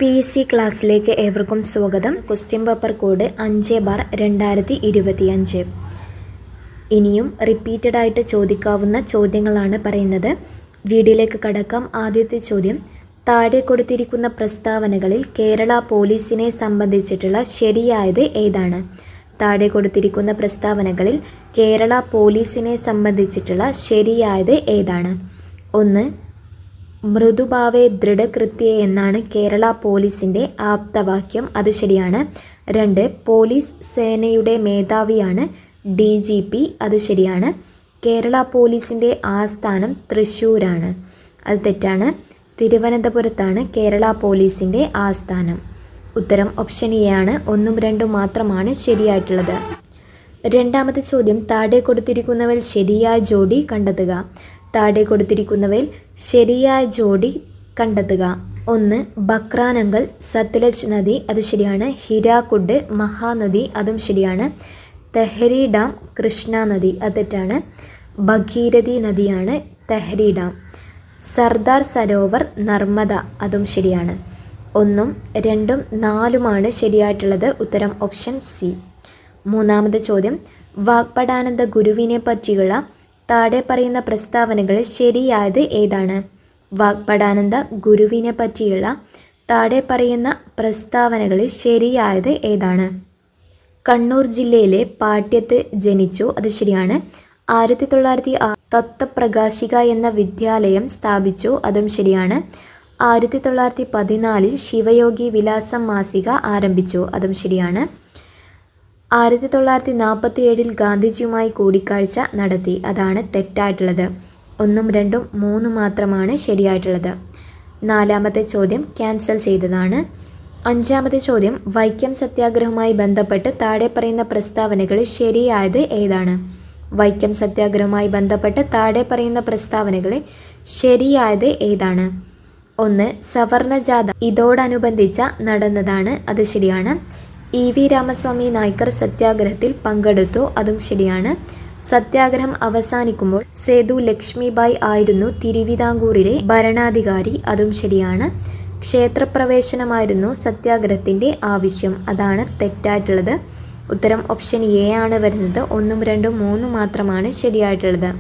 PSC ക്ലാസ്സിലേക്ക് ഏവർക്കും സ്വാഗതം. Question paper code 5/2025. ഇനിയും റിപ്പീറ്റഡ് ആയിട്ട് ചോദിക്കാവുന്ന ചോദ്യങ്ങളാണ് പറയുന്നത്. വീഡിയോയിലേക്ക് കടക്കാം. ആദ്യത്തെ ചോദ്യം, താഴെ കൊടുത്തിരിക്കുന്ന പ്രസ്താവനകളിൽ കേരള പോലീസിനെ സംബന്ധിച്ചിട്ടുള്ള ശരിയായത് ഏതാണ്? താഴെ കൊടുത്തിരിക്കുന്ന പ്രസ്താവനകളിൽ കേരള പോലീസിനെ സംബന്ധിച്ചിട്ടുള്ള ശരിയായത് ഏതാണ്? 1. മൃദുഭാവേ ദൃഢകൃത്യേ എന്നാണ് കേരള പോലീസിൻ്റെ ആപ്തവാക്യം. അത് ശരിയാണ്. 2. പോലീസ് സേനയുടെ മേധാവിയാണ് DGP. അത് ശരിയാണ്. കേരള പോലീസിൻ്റെ ആസ്ഥാനം തൃശ്ശൂരാണ്. അത് തെറ്റാണ്. തിരുവനന്തപുരത്താണ് കേരള പോലീസിൻ്റെ ആസ്ഥാനം. ഉത്തരം ഓപ്ഷൻ എ ആണ്. 1ഉം 2ഉം മാത്രമാണ് ശരിയായിട്ടുള്ളത്. രണ്ടാമത്തെ ചോദ്യം, താഴെ കൊടുത്തിരിക്കുന്നവയിൽ ശരിയായ ജോഡി കണ്ടെത്തുക. താഴെ കൊടുത്തിരിക്കുന്നവയിൽ ശരിയായ ജോഡി കണ്ടെത്തുക. 1. ബക്രാനങ്കൽ സത്ലജ് നദി. അത് ശരിയാണ്. ഹിരാക്കുഡ് മഹാനദി. അതും ശരിയാണ്. തെഹരി ഡാം കൃഷ്ണ നദി. അത് തെറ്റാണ്. ഭഗീരഥി നദിയാണ് തെഹരി ഡാം. സർദാർ സരോവർ നർമ്മദ. അതും ശരിയാണ്. 1ഉം 2ഉം 4ഉമാണ് ശരിയായിട്ടുള്ളത്. ഉത്തരം ഓപ്ഷൻ സി. മൂന്നാമത്തെ ചോദ്യം, വാഗ്ഭടാനന്ദ ഗുരുവിനെ പറ്റിയുള്ള താഴെ പറയുന്ന പ്രസ്താവനകളിൽ ശരിയായത് ഏതാണ്? വാഗ്ഭടാനന്ദ ഗുരുവിനെ പറ്റിയുള്ള താഴെ പറയുന്ന പ്രസ്താവനകളിൽ ശരിയായത് ഏതാണ്? കണ്ണൂർ ജില്ലയിലെ പാട്യത്ത് ജനിച്ചു. അത് ശരിയാണ്. 1906 തത്വപ്രകാശിക എന്ന വിദ്യാലയം സ്ഥാപിച്ചു. അതും ശരിയാണ്. 1914 ശിവയോഗി വിലാസം മാസിക ആരംഭിച്ചു. അതും ശരിയാണ്. 1947 ഗാന്ധിജിയുമായി കൂടിക്കാഴ്ച നടത്തി. അതാണ് തെറ്റായിട്ടുള്ളത്. 1ഉം 2ഉം 3ഉം മാത്രമാണ് ശരിയായിട്ടുള്ളത്. നാലാമത്തെ ചോദ്യം ക്യാൻസൽ ചെയ്തതാണ്. അഞ്ചാമത്തെ ചോദ്യം, വൈക്കം സത്യാഗ്രഹവുമായി ബന്ധപ്പെട്ട് താഴെ പറയുന്ന പ്രസ്താവനകളിൽ ശരിയായത് ഏതാണ്? വൈക്കം സത്യാഗ്രഹവുമായി ബന്ധപ്പെട്ട് താഴെ പറയുന്ന പ്രസ്താവനകളിൽ ശരിയായത് ഏതാണ്? 1. സവർണ ജാഥ ഇതോടനുബന്ധിച്ച നടന്നതാണ്. അത് ശരിയാണ്. EV രാമസ്വാമി നായ്ക്കർ സത്യാഗ്രഹത്തിൽ പങ്കെടുത്തു. അതും ശരിയാണ്. സത്യാഗ്രഹം അവസാനിക്കുമ്പോൾ സേതു ലക്ഷ്മിബായി ആയിരുന്നു തിരുവിതാംകൂറിലെ ഭരണാധികാരി. അതും ശരിയാണ്. ക്ഷേത്രപ്രവേശനമായിരുന്നു സത്യാഗ്രഹത്തിൻ്റെ ആവശ്യം. അതാണ് തെറ്റായിട്ടുള്ളത്. ഉത്തരം ഓപ്ഷൻ എ ആണ് വരുന്നത്. 1ഉം 2ഉം 3ഉം മാത്രമാണ് ശരിയായിട്ടുള്ളത്.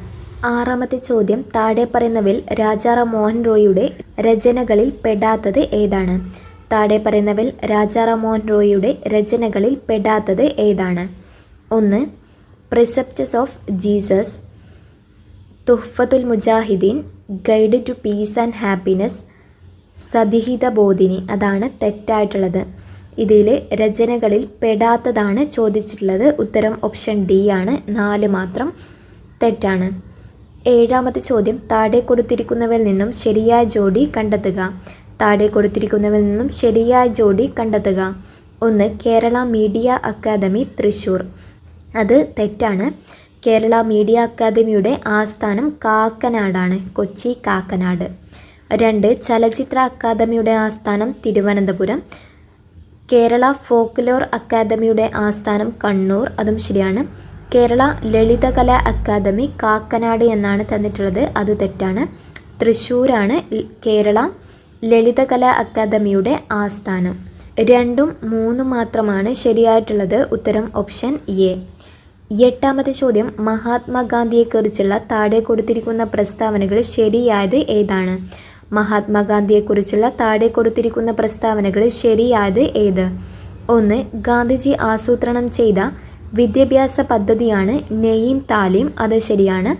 ആറാമത്തെ ചോദ്യം, താഴെ പറയുന്നവയിൽ രാജാറാം മോഹൻ റോയിയുടെ രചനകളിൽ പെടാത്തത് ഏതാണ്? താഴെ പറയുന്നവയിൽ രാജാറാം മോഹൻ റോയിയുടെ രചനകളിൽ പെടാത്തത് ഏതാണ്? 1. Precepts of Jesus, Tuhfatul Mujahideen, guide to peace and happiness, സതിഹിത ബോധിനി. അതാണ് തെറ്റായിട്ടുള്ളത്. ഇതിൽ രചനകളിൽ പെടാത്തതാണ് ചോദിച്ചിട്ടുള്ളത്. ഉത്തരം ഓപ്ഷൻ ഡി ആണ്. 4 മാത്രം തെറ്റാണ്. ഏഴാമത്തെ ചോദ്യം, താഴെ കൊടുത്തിരിക്കുന്നവയിൽ നിന്നും ശരിയായ ജോഡി കണ്ടെത്തുക. താഴെ കൊടുത്തിരിക്കുന്നവയിൽ നിന്നും ശരിയായ ജോഡി കണ്ടെത്തുക. 1. Kerala media academy Thrissur. അത് തെറ്റാണ്. കേരള മീഡിയ അക്കാദമിയുടെ ആസ്ഥാനം കാക്കനാടാണ്. കൊച്ചി കാക്കനാട്. 2. ചലച്ചിത്ര അക്കാദമിയുടെ ആസ്ഥാനം തിരുവനന്തപുരം. കേരള ഫോക്ക്ലോർ അക്കാദമിയുടെ ആസ്ഥാനം കണ്ണൂർ. അതും ശരിയാണ്. കേരള ലളിതകല അക്കാദമി കാക്കനാട് എന്നാണ് തന്നിട്ടുള്ളത്. അത് തെറ്റാണ്. തൃശ്ശൂരാണ് കേരള ലളിതകല അക്കാദമിയുടെ ആസ്ഥാനം. 2ഉം 3ഉം മാത്രമാണ് ശരിയായിട്ടുള്ളത്. ഉത്തരം ഓപ്ഷൻ എ. എട്ടാമത്തെ ചോദ്യം, മഹാത്മാഗാന്ധിയെക്കുറിച്ചുള്ള താഴെ കൊടുത്തിരിക്കുന്ന പ്രസ്താവനകളിൽ ശരിയായത് ഏതാണ്? മഹാത്മാഗാന്ധിയെക്കുറിച്ചുള്ള താഴെ കൊടുത്തിരിക്കുന്ന പ്രസ്താവനകളിൽ ശരിയായത് ഏത്? 1. ഗാന്ധിജി ആസൂത്രണം ചെയ്ത വിദ്യാഭ്യാസ പദ്ധതിയാണ് നെയ്യും താലീം. അത് ശരിയാണ്.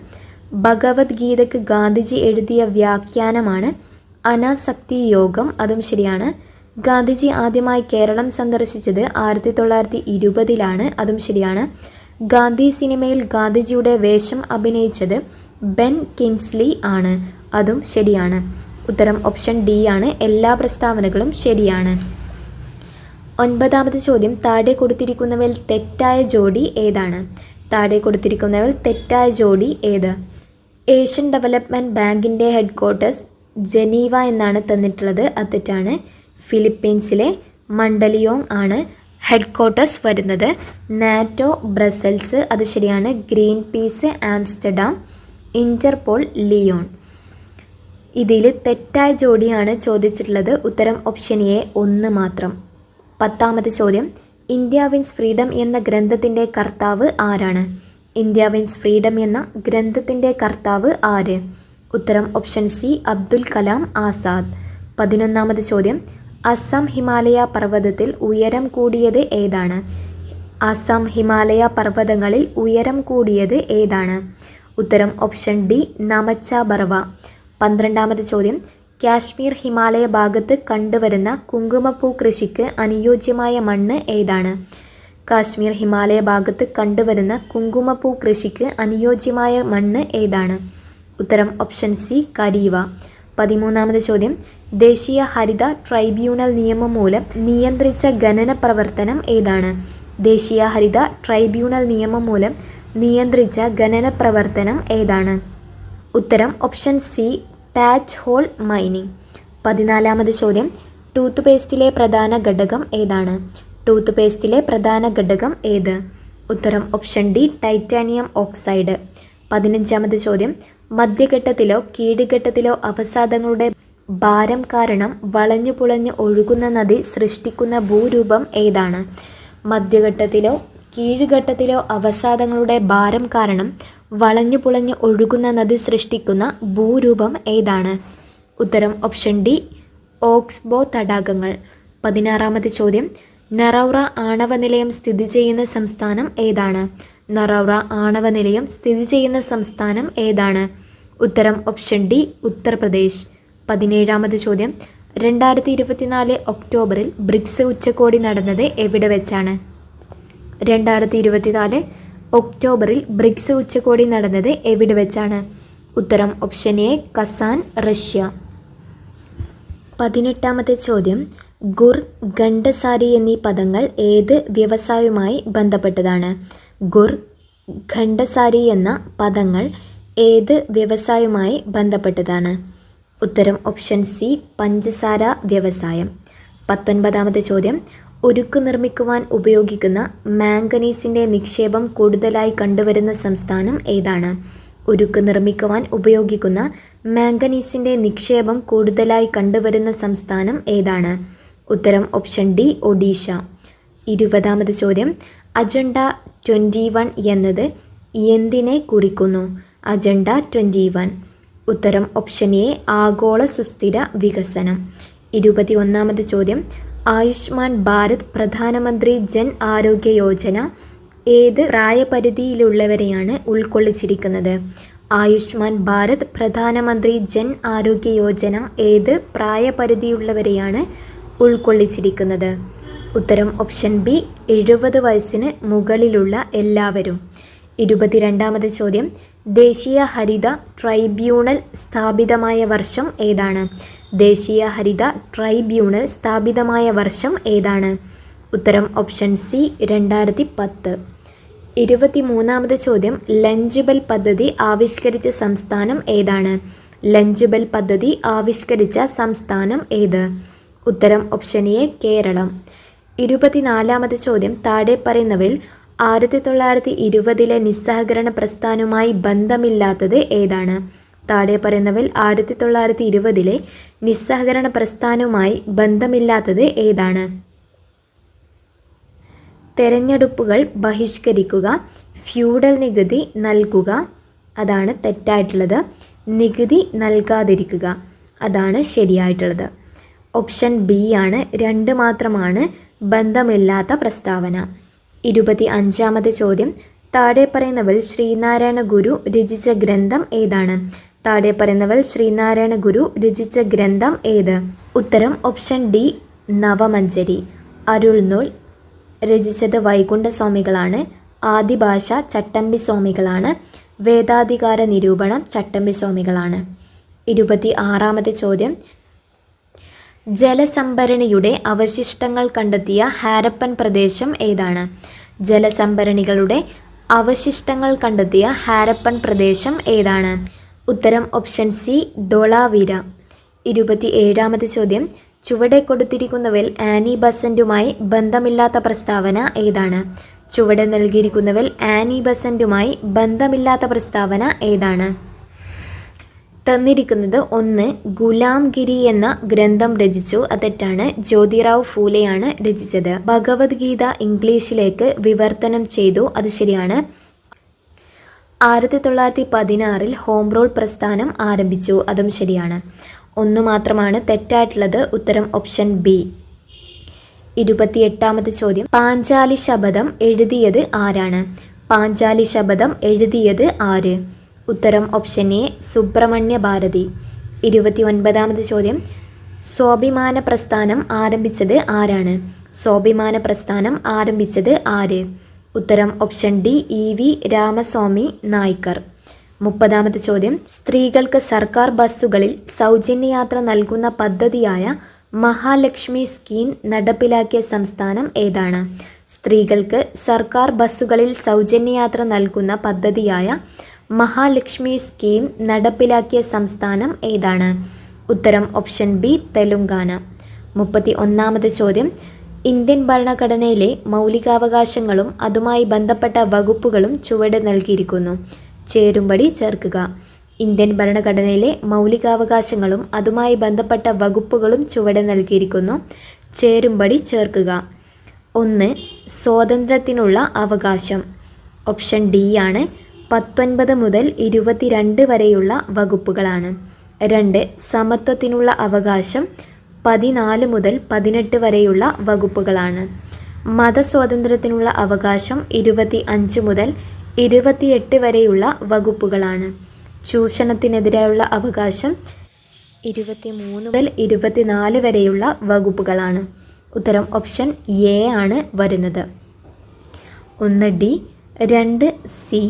ഭഗവത്ഗീതയ്ക്ക് ഗാന്ധിജി എഴുതിയ വ്യാഖ്യാനമാണ് അനാസക്തി യോഗം. അതും ശരിയാണ്. ഗാന്ധിജി ആദ്യമായി കേരളം സന്ദർശിച്ചത് 1920 അതും ശരിയാണ്. ഗാന്ധി സിനിമയിൽ ഗാന്ധിജിയുടെ വേഷം അഭിനയിച്ചത് ബെൻ കിൻസ്ലി ആണ്. അതും ശരിയാണ്. ഉത്തരം ഓപ്ഷൻ ഡി ആണ്. എല്ലാ പ്രസ്താവനകളും ശരിയാണ്. ഒൻപതാമത്തെ ചോദ്യം, താഴെ കൊടുത്തിരിക്കുന്നവയിൽ തെറ്റായ ജോഡി ഏതാണ്? താഴെ കൊടുത്തിരിക്കുന്നവയിൽ തെറ്റായ ജോഡി ഏത്? ഏഷ്യൻ ഡെവലപ്മെൻറ്റ് ബാങ്കിൻ്റെ ഹെഡ്ക്വാർട്ടേഴ്സ് ജനീവ എന്നാണ് തന്നിട്ടുള്ളത്. അത് തെറ്റാണ്. ഫിലിപ്പീൻസിലെ മണ്ഡലിയോങ് ആണ് ഹെഡ്ക്വാർട്ടേഴ്സ് വരുന്നത്. NATO Brussels. അത് ശരിയാണ്. Greenpeace Amsterdam. Interpol Lyon. ഇതിൽ തെറ്റായ ജോഡിയാണ് ചോദിച്ചിട്ടുള്ളത്. ഉത്തരം ഓപ്ഷൻ എ 1 മാത്രം. 10ാമത്തെ ചോദ്യം, ഇന്ത്യ വിൻസ് ഫ്രീഡം എന്ന ഗ്രന്ഥത്തിൻ്റെ കർത്താവ് ആരാണ്? ഇന്ത്യ വിൻസ് ഫ്രീഡം എന്ന ഗ്രന്ഥത്തിൻ്റെ കർത്താവ് ആര്? ഉത്തരം ഓപ്ഷൻ സി അബ്ദുൽ കലാം ആസാദ്. 11ാമത്തെ ചോദ്യം, അസം ഹിമാലയ പർവ്വതത്തിൽ ഉയരം കൂടിയത് ഏതാണ്? അസം ഹിമാലയ പർവ്വതങ്ങളിൽ ഉയരം കൂടിയത് ഏതാണ്? ഉത്തരം ഓപ്ഷൻ ഡി നമച്ച ബർവ. 12ാമത്തെ ചോദ്യം, കാശ്മീർ ഹിമാലയ ഭാഗത്ത് കണ്ടുവരുന്ന കുങ്കുമപ്പൂ കൃഷിക്ക് അനുയോജ്യമായ മണ്ണ് ഏതാണ്? കാശ്മീർ ഹിമാലയ ഭാഗത്ത് കണ്ടുവരുന്ന കുങ്കുമപ്പൂ കൃഷിക്ക് അനുയോജ്യമായ മണ്ണ് ഏതാണ്? ഉത്തരം ഓപ്ഷൻ സി കരീവ. 13ാമത്തെ ചോദ്യം, ദേശീയ ഹരിത ട്രൈബ്യൂണൽ നിയമം മൂലം നിയന്ത്രിച്ച ഖനന പ്രവർത്തനം ഏതാണ്? ദേശീയ ഹരിത ട്രൈബ്യൂണൽ നിയമം മൂലം നിയന്ത്രിച്ച ഖനന പ്രവർത്തനം ഏതാണ്? ഉത്തരം ഓപ്ഷൻ സി ടാച്ച് ഹോൾ മൈനിങ്. 14ാമത് ചോദ്യം, ടൂത്ത് പേസ്റ്റിലെ പ്രധാന ഘടകം ഏതാണ്? ടൂത്ത് പേസ്റ്റിലെ പ്രധാന ഘടകം ഏത്? ഉത്തരം ഓപ്ഷൻ ഡി ടൈറ്റാനിയം ഓക്സൈഡ്. 15ാമത് ചോദ്യം, മധ്യഘട്ടത്തിലോ കീഴ്ഘട്ടത്തിലോ അവസാദങ്ങളുടെ ഭാരം കാരണം വളഞ്ഞു പുളഞ്ഞ് ഒഴുകുന്ന നദി സൃഷ്ടിക്കുന്ന ഭൂരൂപം ഏതാണ്? മധ്യഘട്ടത്തിലോ കീഴ്ഘട്ടത്തിലോ അവസാദങ്ങളുടെ ഭാരം കാരണം വളഞ്ഞു പുളഞ്ഞ് ഒഴുകുന്ന നദി സൃഷ്ടിക്കുന്ന ഭൂരൂപം ഏതാണ്? ഉത്തരം ഓപ്ഷൻ ഡി ഓക്സ്ബോ തടാകങ്ങൾ. 16ാമത്തെ ചോദ്യം, നറൗറ ആണവ നിലയം സ്ഥിതി ചെയ്യുന്ന സംസ്ഥാനം ഏതാണ്? നറൗറ ആണവ നിലയം സ്ഥിതി ചെയ്യുന്ന സംസ്ഥാനം ഏതാണ്? ഉത്തരം ഓപ്ഷൻ ഡി ഉത്തർപ്രദേശ്. 17ാമത് ചോദ്യം, 2024 ഒക്ടോബറിൽ ബ്രിക്സ് ഉച്ചകോടി നടന്നത് എവിടെ വെച്ചാണ്? 2024 ഒക്ടോബറിൽ ബ്രിക്സ് ഉച്ചകോടി നടന്നത് എവിടെ വെച്ചാണ്? ഉത്തരം ഓപ്ഷൻ എ കസാൻ, റഷ്യ. 18ാമത്തെ ചോദ്യം, ഗുർ, ഖണ്ഡസാരി എന്നീ പദങ്ങൾ ഏത് വ്യവസായവുമായി ബന്ധപ്പെട്ടതാണ്? ഗുർ, ഖണ്ഡസാരി എന്ന പദങ്ങൾ ഏത് വ്യവസായവുമായി ബന്ധപ്പെട്ടതാണ്? ഉത്തരം ഓപ്ഷൻ സി പഞ്ചസാര വ്യവസായം. 19ാമത്തെ ചോദ്യം, ഉരുക്ക് നിർമ്മിക്കുവാൻ ഉപയോഗിക്കുന്ന മാംഗനീസിൻ്റെ നിക്ഷേപം കൂടുതലായി കണ്ടുവരുന്ന സംസ്ഥാനം ഏതാണ്? ഉരുക്ക് നിർമ്മിക്കുവാൻ ഉപയോഗിക്കുന്ന മാംഗനീസിൻ്റെ നിക്ഷേപം കൂടുതലായി കണ്ടുവരുന്ന സംസ്ഥാനം ഏതാണ്? ഉത്തരം ഓപ്ഷൻ ഡി ഒഡീഷ. 20ാമത് ചോദ്യം, അജണ്ട 21 എന്നത് എന്തിനെ കുറിക്കുന്നു? അജണ്ട 21. ഉത്തരം ഓപ്ഷൻ എ ആഗോള സുസ്ഥിര വികസനം. 21ാമത് ചോദ്യം, ആയുഷ്മാൻ ഭാരത് പ്രധാനമന്ത്രി ജൻ ആരോഗ്യ യോജന ഏത് പ്രായപരിധിയിലുള്ളവരെയാണ് ഉൾക്കൊള്ളിച്ചിരിക്കുന്നത്? ആയുഷ്മാൻ ഭാരത് പ്രധാനമന്ത്രി ജൻ ആരോഗ്യ യോജന ഏത് പ്രായപരിധിയുള്ളവരെയാണ് ഉൾക്കൊള്ളിച്ചിരിക്കുന്നത്? ഉത്തരം ഓപ്ഷൻ ബി 70 വയസ്സിന് മുകളിലുള്ള എല്ലാവരും. 22ാമത് ചോദ്യം, ദേശീയ ഹരിത ട്രൈബ്യൂണൽ സ്ഥാപിതമായ വർഷം ഏതാണ്? ദേശീയ ഹരിത ട്രൈബ്യൂണൽ സ്ഥാപിതമായ വർഷം ഏതാണ്? ഉത്തരം ഓപ്ഷൻ സി 2010. 23ാമത് ചോദ്യം, ലഞ്ച് ബെൽ പദ്ധതി ആവിഷ്കരിച്ച സംസ്ഥാനം ഏതാണ്? ലഞ്ച് ബെൽ പദ്ധതി ആവിഷ്കരിച്ച സംസ്ഥാനം ഏത്? ഉത്തരം ഓപ്ഷൻ എ കേരളം. 24ാമത് ചോദ്യം, താഴെ പറയുന്നവയിൽ 1920 നിസ്സഹകരണ പ്രസ്ഥാനവുമായി ബന്ധമില്ലാത്തത് ഏതാണ്? താഴെ പറയുന്നവയിൽ 1920 നിസ്സഹകരണ പ്രസ്ഥാനവുമായി ബന്ധമില്ലാത്തത് ഏതാണ്? തെരഞ്ഞെടുപ്പുകൾ ബഹിഷ്കരിക്കുക, ഫ്യൂഡൽ നികുതി നൽകുക, അതാണ് തെറ്റായിട്ടുള്ളത്. നികുതി നൽകാതിരിക്കുക, അതാണ് ശരിയായിട്ടുള്ളത്. ഓപ്ഷൻ ബി ആണ്, 2 മാത്രമാണ് ബന്ധമില്ലാത്ത പ്രസ്താവന. 25ാമത് ചോദ്യം, താഴെ പറയുന്നവൽ ശ്രീനാരായണ ഗുരു രചിച്ച ഗ്രന്ഥം ഏതാണ്? താഴെ പറയുന്നവൽ ശ്രീനാരായണ ഗുരു രചിച്ച ഗ്രന്ഥം ഏത്? ഉത്തരം ഓപ്ഷൻ ഡി നവമഞ്ജരി. അരുൾനൂൽ രചിച്ചത് വൈകുണ്ഠ സ്വാമികളാണ്. ആദിഭാഷ ചട്ടമ്പി സ്വാമികളാണ്. വേദാധികാര നിരൂപണം ചട്ടമ്പി സ്വാമികളാണ്. 26ാമത്തെ ചോദ്യം, ജലസംഭരണിയുടെ അവശിഷ്ടങ്ങൾ കണ്ടെത്തിയ ഹാരപ്പൻ പ്രദേശം ഏതാണ്? ജലസംഭരണികളുടെ അവശിഷ്ടങ്ങൾ കണ്ടെത്തിയ ഹാരപ്പൻ പ്രദേശം ഏതാണ്? ഉത്തരം ഓപ്ഷൻ സി ധോളാവീര. 27ാമത്തെ ചോദ്യം, ചുവടെ കൊടുത്തിരിക്കുന്നവയിൽ ആനി ബസന്റുമായി ബന്ധമില്ലാത്ത പ്രസ്താവന ഏതാണ്? ചുവടെ നൽകിയിരിക്കുന്നവയിൽ ആനി ബസന്റുമായി ബന്ധമില്ലാത്ത പ്രസ്താവന ഏതാണ്? തന്നിരിക്കുന്നത് 1 ഗുലാംഗിരി എന്ന ഗ്രന്ഥം രചിച്ചു. അത് തെറ്റാണ്. ജ്യോതിറാവ് ഫൂലെയാണ് രചിച്ചത്. ഭഗവത്ഗീത ഇംഗ്ലീഷിലേക്ക് വിവർത്തനം ചെയ്തു. അത് ശരിയാണ്. 1916 ഹോം റൂൾ പ്രസ്ഥാനം ആരംഭിച്ചു. അതും ശരിയാണ്. 1 മാത്രമാണ് തെറ്റായിട്ടുള്ളത്. ഉത്തരം ഓപ്ഷൻ ബി. 28ാമത്തെ ചോദ്യം, പാഞ്ചാലി ശപഥം എഴുതിയത് ആരാണ്? പാഞ്ചാലി ശപഥം എഴുതിയത് ആര്? ഉത്തരം ഓപ്ഷൻ എ സുബ്രഹ്മണ്യ ഭാരതി. 29ാമത്തെ ചോദ്യം, സ്വാഭിമാന പ്രസ്ഥാനം ആരംഭിച്ചത് ആരാണ്? സ്വാഭിമാന പ്രസ്ഥാനം ആരംഭിച്ചത് ആര്? ഉത്തരം option D EV Ramaswamy Naicker. 30ാമത്തെ ചോദ്യം, സ്ത്രീകൾക്ക് സർക്കാർ ബസ്സുകളിൽ സൗജന്യയാത്ര നൽകുന്ന പദ്ധതിയായ മഹാലക്ഷ്മി സ്കീം നടപ്പിലാക്കിയ സംസ്ഥാനം ഏതാണ്? സ്ത്രീകൾക്ക് സർക്കാർ ബസ്സുകളിൽ സൗജന്യയാത്ര നൽകുന്ന പദ്ധതിയായ മഹാലക്ഷ്മി സ്കീം നടപ്പിലാക്കിയ സംസ്ഥാനം ഏതാണ്? ഉത്തരം ഓപ്ഷൻ ബി തെലുങ്കാന. 31ാമത്തെ ചോദ്യം, ഇന്ത്യൻ ഭരണഘടനയിലെ മൗലികാവകാശങ്ങളും അതുമായി ബന്ധപ്പെട്ട വകുപ്പുകളും ചുവടെ നൽകിയിരിക്കുന്നു. ചേരുംപടി ചേർക്കുക. ഇന്ത്യൻ ഭരണഘടനയിലെ മൗലികാവകാശങ്ങളും അതുമായി ബന്ധപ്പെട്ട വകുപ്പുകളും ചുവടെ നൽകിയിരിക്കുന്നു. ചേരുംപടി ചേർക്കുക. 1 സ്വാതന്ത്ര്യത്തിനുള്ള അവകാശം. ഓപ്ഷൻ ഡി ആണ്. 19 മുതൽ 22 വരെയുള്ള വകുപ്പുകളാണ്. 2 സമത്വത്തിനുള്ള അവകാശം. 14 മുതൽ 18 വരെയുള്ള വകുപ്പുകളാണ്. മതസ്വാതന്ത്ര്യത്തിനുള്ള അവകാശം 25 മുതൽ 28 വരെയുള്ള വകുപ്പുകളാണ്. ചൂഷണത്തിനെതിരെയുള്ള അവകാശം 23 മുതൽ 24 വരെയുള്ള വകുപ്പുകളാണ്. ഉത്തരം ഓപ്ഷൻ എ ആണ് വരുന്നത്. 1 ഡി, 2 സി,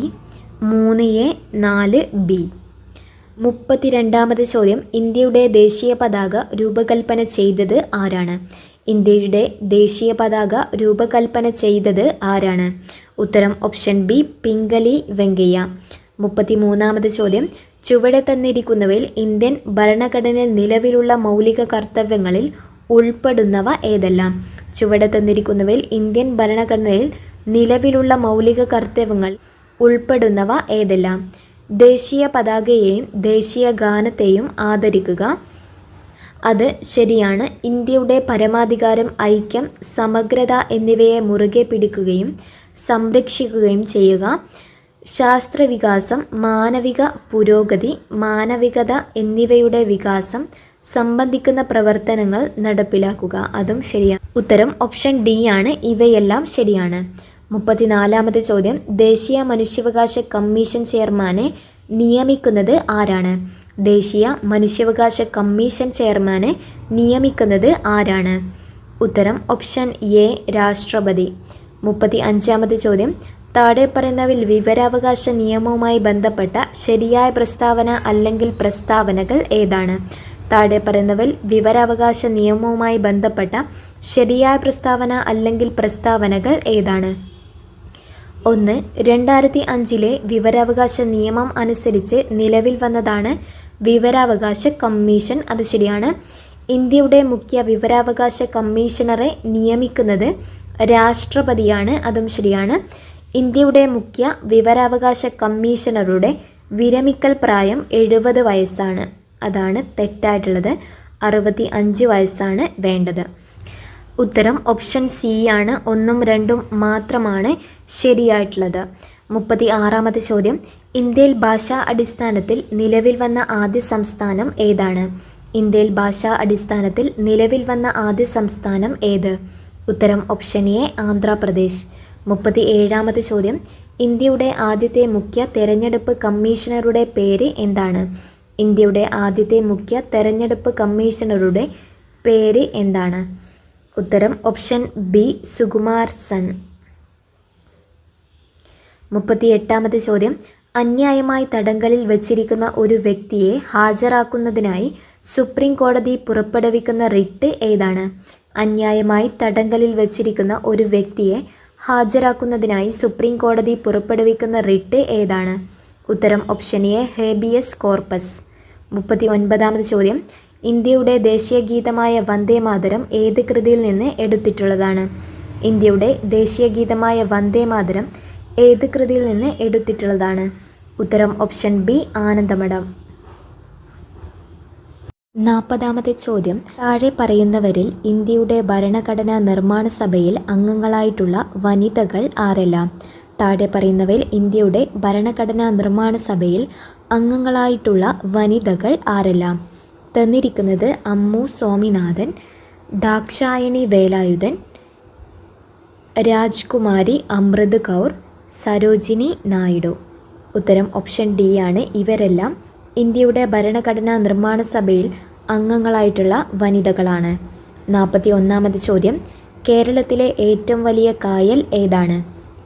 3 എ, 4 ബി. 32ാമത്തെ ചോദ്യം, ഇന്ത്യയുടെ ദേശീയ പതാക രൂപകൽപ്പന ചെയ്തത് ആരാണ്? ഇന്ത്യയുടെ ദേശീയ പതാക രൂപകൽപ്പന ചെയ്തത് ആരാണ്? ഉത്തരം ഓപ്ഷൻ ബി പിംഗലി വെങ്കയ്യ. 33ാമത്തെ ചോദ്യം, ചുവടെ തന്നിരിക്കുന്നവയിൽ ഇന്ത്യൻ ഭരണഘടനയിൽ നിലവിലുള്ള മൗലിക കർത്തവ്യങ്ങളിൽ ഉൾപ്പെടുന്നവ ഏതെല്ലാം? ചുവടെ തന്നിരിക്കുന്നവയിൽ ഇന്ത്യൻ ഭരണഘടനയിൽ നിലവിലുള്ള മൗലിക കർത്തവ്യങ്ങൾ ഉൾപ്പെടുന്നവ ഏതെല്ലാം? ദേശീയ പതാകയെയും ദേശീയ ഗാനത്തെയും ആദരിക്കുക. അത് ശരിയാണ്. ഇന്ത്യയുടെ പരമാധികാരം, ഐക്യം, സമഗ്രത എന്നിവയെ മുറുകെ പിടിക്കുകയും സംരക്ഷിക്കുകയും ചെയ്യുക. ശാസ്ത്രവികാസം, മാനവിക പുരോഗതി, മാനവികത എന്നിവയുടെ വികാസം സംബന്ധിക്കുന്ന പ്രവർത്തനങ്ങൾ നടപ്പിലാക്കുക. അതും ശരിയാണ്. ഉത്തരം ഓപ്ഷൻ ഡി ആണ്. ഇവയെല്ലാം ശരിയാണ്. 34ാമത്തെ ചോദ്യം, ദേശീയ മനുഷ്യാവകാശ കമ്മീഷൻ ചെയർമാനെ നിയമിക്കുന്നത് ആരാണ്? ദേശീയ മനുഷ്യാവകാശ കമ്മീഷൻ ചെയർമാനെ നിയമിക്കുന്നത് ആരാണ്? ഉത്തരം ഓപ്ഷൻ എ രാഷ്ട്രപതി. 35ാമത്തെ ചോദ്യം, താഴെ പറയുന്നവയിൽ വിവരാവകാശ നിയമവുമായി ബന്ധപ്പെട്ട ശരിയായ പ്രസ്താവന അല്ലെങ്കിൽ പ്രസ്താവനകൾ ഏതാണ്? താഴെ പറയുന്നവയിൽ വിവരാവകാശ നിയമവുമായി ബന്ധപ്പെട്ട ശരിയായ പ്രസ്താവന അല്ലെങ്കിൽ പ്രസ്താവനകൾ ഏതാണ്? 1 2005 വിവരാവകാശ നിയമം അനുസരിച്ച് നിലവിൽ വന്നതാണ് വിവരാവകാശ കമ്മീഷൻ. അത് ശരിയാണ്. ഇന്ത്യയുടെ മുഖ്യ വിവരാവകാശ കമ്മീഷണറെ നിയമിക്കുന്നത് രാഷ്ട്രപതിയാണ്. അതും ശരിയാണ്. ഇന്ത്യയുടെ മുഖ്യ വിവരാവകാശ കമ്മീഷണറുടെ വിരമിക്കൽ പ്രായം 70 വയസ്സാണ്. അതാണ് തെറ്റായിട്ടുള്ളത്. 65 വയസ്സാണ് വേണ്ടത്. ഉത്തരം ഓപ്ഷൻ സി ആണ്. 1ഉം 2ഉം മാത്രമാണ് ശരിയായിട്ടുള്ളത്. 36ാമത്തെ ചോദ്യം, ഇന്ത്യയിൽ ഭാഷാ അടിസ്ഥാനത്തിൽ നിലവിൽ വന്ന ആദ്യ സംസ്ഥാനം ഏതാണ്? ഇന്ത്യയിൽ ഭാഷാ അടിസ്ഥാനത്തിൽ നിലവിൽ വന്ന ആദ്യ സംസ്ഥാനം ഏത്? ഉത്തരം ഓപ്ഷൻ എ ആന്ധ്രാപ്രദേശ്. 37ാമത്തെ ചോദ്യം, ഇന്ത്യയുടെ ആദ്യത്തെ മുഖ്യ തെരഞ്ഞെടുപ്പ് കമ്മീഷണറുടെ പേര് എന്താണ്? ഇന്ത്യയുടെ ആദ്യത്തെ മുഖ്യ തെരഞ്ഞെടുപ്പ് കമ്മീഷണറുടെ പേര് എന്താണ്? ഉത്തരം ഓപ്ഷൻ ബി സുകുമാർ സൺ. 38ാമത്തെ ചോദ്യം, അന്യായമായി തടങ്കലിൽ വച്ചിരിക്കുന്ന ഒരു വ്യക്തിയെ ഹാജരാക്കുന്നതിനായി സുപ്രീം കോടതി പുറപ്പെടുവിക്കുന്ന റിട്ട് ഏതാണ്? അന്യായമായി തടങ്കലിൽ വച്ചിരിക്കുന്ന ഒരു വ്യക്തിയെ ഹാജരാക്കുന്നതിനായി സുപ്രീം കോടതി പുറപ്പെടുവിക്കുന്ന റിട്ട് ഏതാണ്? ഉത്തരം ഓപ്ഷൻ എ ഹേബിയസ് കോർപ്പസ്. 39ാമത്തെ ചോദ്യം, ഇന്ത്യയുടെ ദേശീയ ഗീതമായ വന്ദേ മാതരം ഏത് കൃതിയിൽ നിന്ന് എടുത്തിട്ടുള്ളതാണ്? ഇന്ത്യയുടെ ദേശീയ ഗീതമായ വന്ദേ മാതരം ഏത് കൃതിയിൽ നിന്ന് എടുത്തിട്ടുള്ളതാണ്? ഉത്തരം ഓപ്ഷൻ ബി ആനന്ദമഠം. 40ാമത്തെ ചോദ്യം, താഴെ പറയുന്നവരിൽ ഇന്ത്യയുടെ ഭരണഘടനാ നിർമ്മാണ സഭയിൽ അംഗങ്ങളായിട്ടുള്ള വനിതകൾ ആരെല്ലാം? താഴെ പറയുന്നവയിൽ ഇന്ത്യയുടെ ഭരണഘടനാ നിർമ്മാണ സഭയിൽ അംഗങ്ങളായിട്ടുള്ള വനിതകൾ ആരെല്ലാം? തന്നിരിക്കുന്നത് അമ്മു സ്വാമിനാഥൻ, ദാക്ഷായണി വേലായുധൻ, രാജ്കുമാരി അമൃത് കൗർ, സരോജിനി നായിഡു. ഉത്തരം ഓപ്ഷൻ ഡി ആണ്. ഇവരെല്ലാം ഇന്ത്യയുടെ ഭരണഘടനാ നിർമ്മാണ സഭയിൽ അംഗങ്ങളായിട്ടുള്ള വനിതകളാണ്. 41ാമത് ചോദ്യം, കേരളത്തിലെ ഏറ്റവും വലിയ കായൽ ഏതാണ്?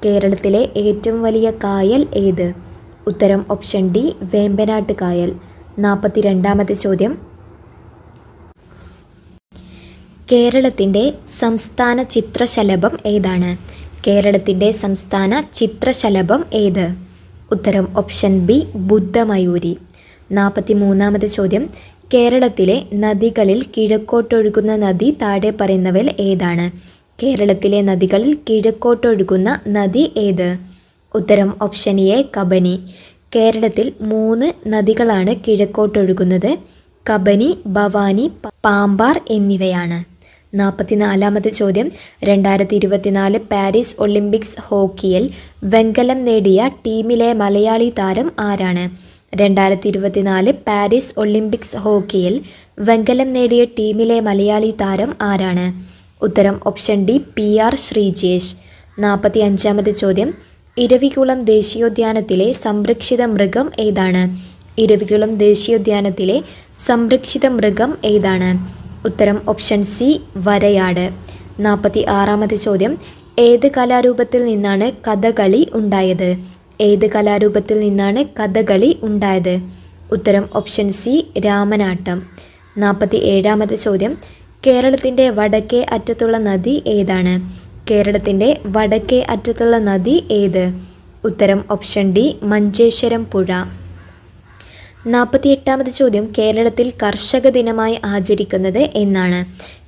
കേരളത്തിലെ ഏറ്റവും വലിയ കായൽ ഏത്? ഉത്തരം ഓപ്ഷൻ ഡി, വേമ്പനാട്ട് കായൽ. 42ാമത് ചോദ്യം, കേരളത്തിൻ്റെ സംസ്ഥാന ചിത്രശലഭം ഏതാണ്? കേരളത്തിൻ്റെ സംസ്ഥാന ചിത്രശലഭം ഏത്? ഉത്തരം ഓപ്ഷൻ ബി, ബുദ്ധമയൂരി. 43ാമത് ചോദ്യം, കേരളത്തിലെ നദികളിൽ കിഴക്കോട്ടൊഴുകുന്ന നദി താഴെ പറയുന്നവയിൽ ഏതാണ്? കേരളത്തിലെ നദികളിൽ കിഴക്കോട്ടൊഴുകുന്ന നദി ഏത്? ഉത്തരം ഓപ്ഷൻ എ, കബനി. കേരളത്തിൽ 3 നദികളാണ് കിഴക്കോട്ടൊഴുകുന്നത്. കബനി, ഭവാനി, പാമ്പാർ എന്നിവയാണ്. 44ാമത് ചോദ്യം, 2024 പാരീസ് ഒളിമ്പിക്സ് ഹോക്കിയിൽ വെങ്കലം നേടിയ ടീമിലെ മലയാളി താരം ആരാണ്? 2024 പാരീസ് ഒളിമ്പിക്സ് ഹോക്കിയിൽ വെങ്കലം നേടിയ ടീമിലെ മലയാളി താരം ആരാണ്? ഉത്തരം ഓപ്ഷൻ ഡി, PR ശ്രീജേഷ്. 45ാമത് ചോദ്യം, ഇരവികുളം ദേശീയോദ്യാനത്തിലെ സംരക്ഷിത മൃഗം ഏതാണ്? ഇരവികുളം ദേശീയോദ്യാനത്തിലെ സംരക്ഷിത മൃഗം ഏതാണ്? ഉത്തരം ഓപ്ഷൻ സി, വരയാട്. 46ാമത് ചോദ്യം, ഏത് കലാരൂപത്തിൽ നിന്നാണ് കഥകളി ഉണ്ടായത്? ഏത് കലാരൂപത്തിൽ നിന്നാണ് കഥകളി ഉണ്ടായത്? ഉത്തരം ഓപ്ഷൻ സി, രാമനാട്ടം. 47ാമത് ചോദ്യം, കേരളത്തിൻ്റെ വടക്കേ അറ്റത്തുള്ള നദി ഏതാണ്? കേരളത്തിൻ്റെ വടക്കേ അറ്റത്തുള്ള നദി ഏത്? ഉത്തരം ഓപ്ഷൻ ഡി, മഞ്ചേശ്വരം പുഴ. 48ാമത് ചോദ്യം, കേരളത്തിൽ കർഷക ദിനമായി ആചരിക്കുന്നത് എന്നാണ്?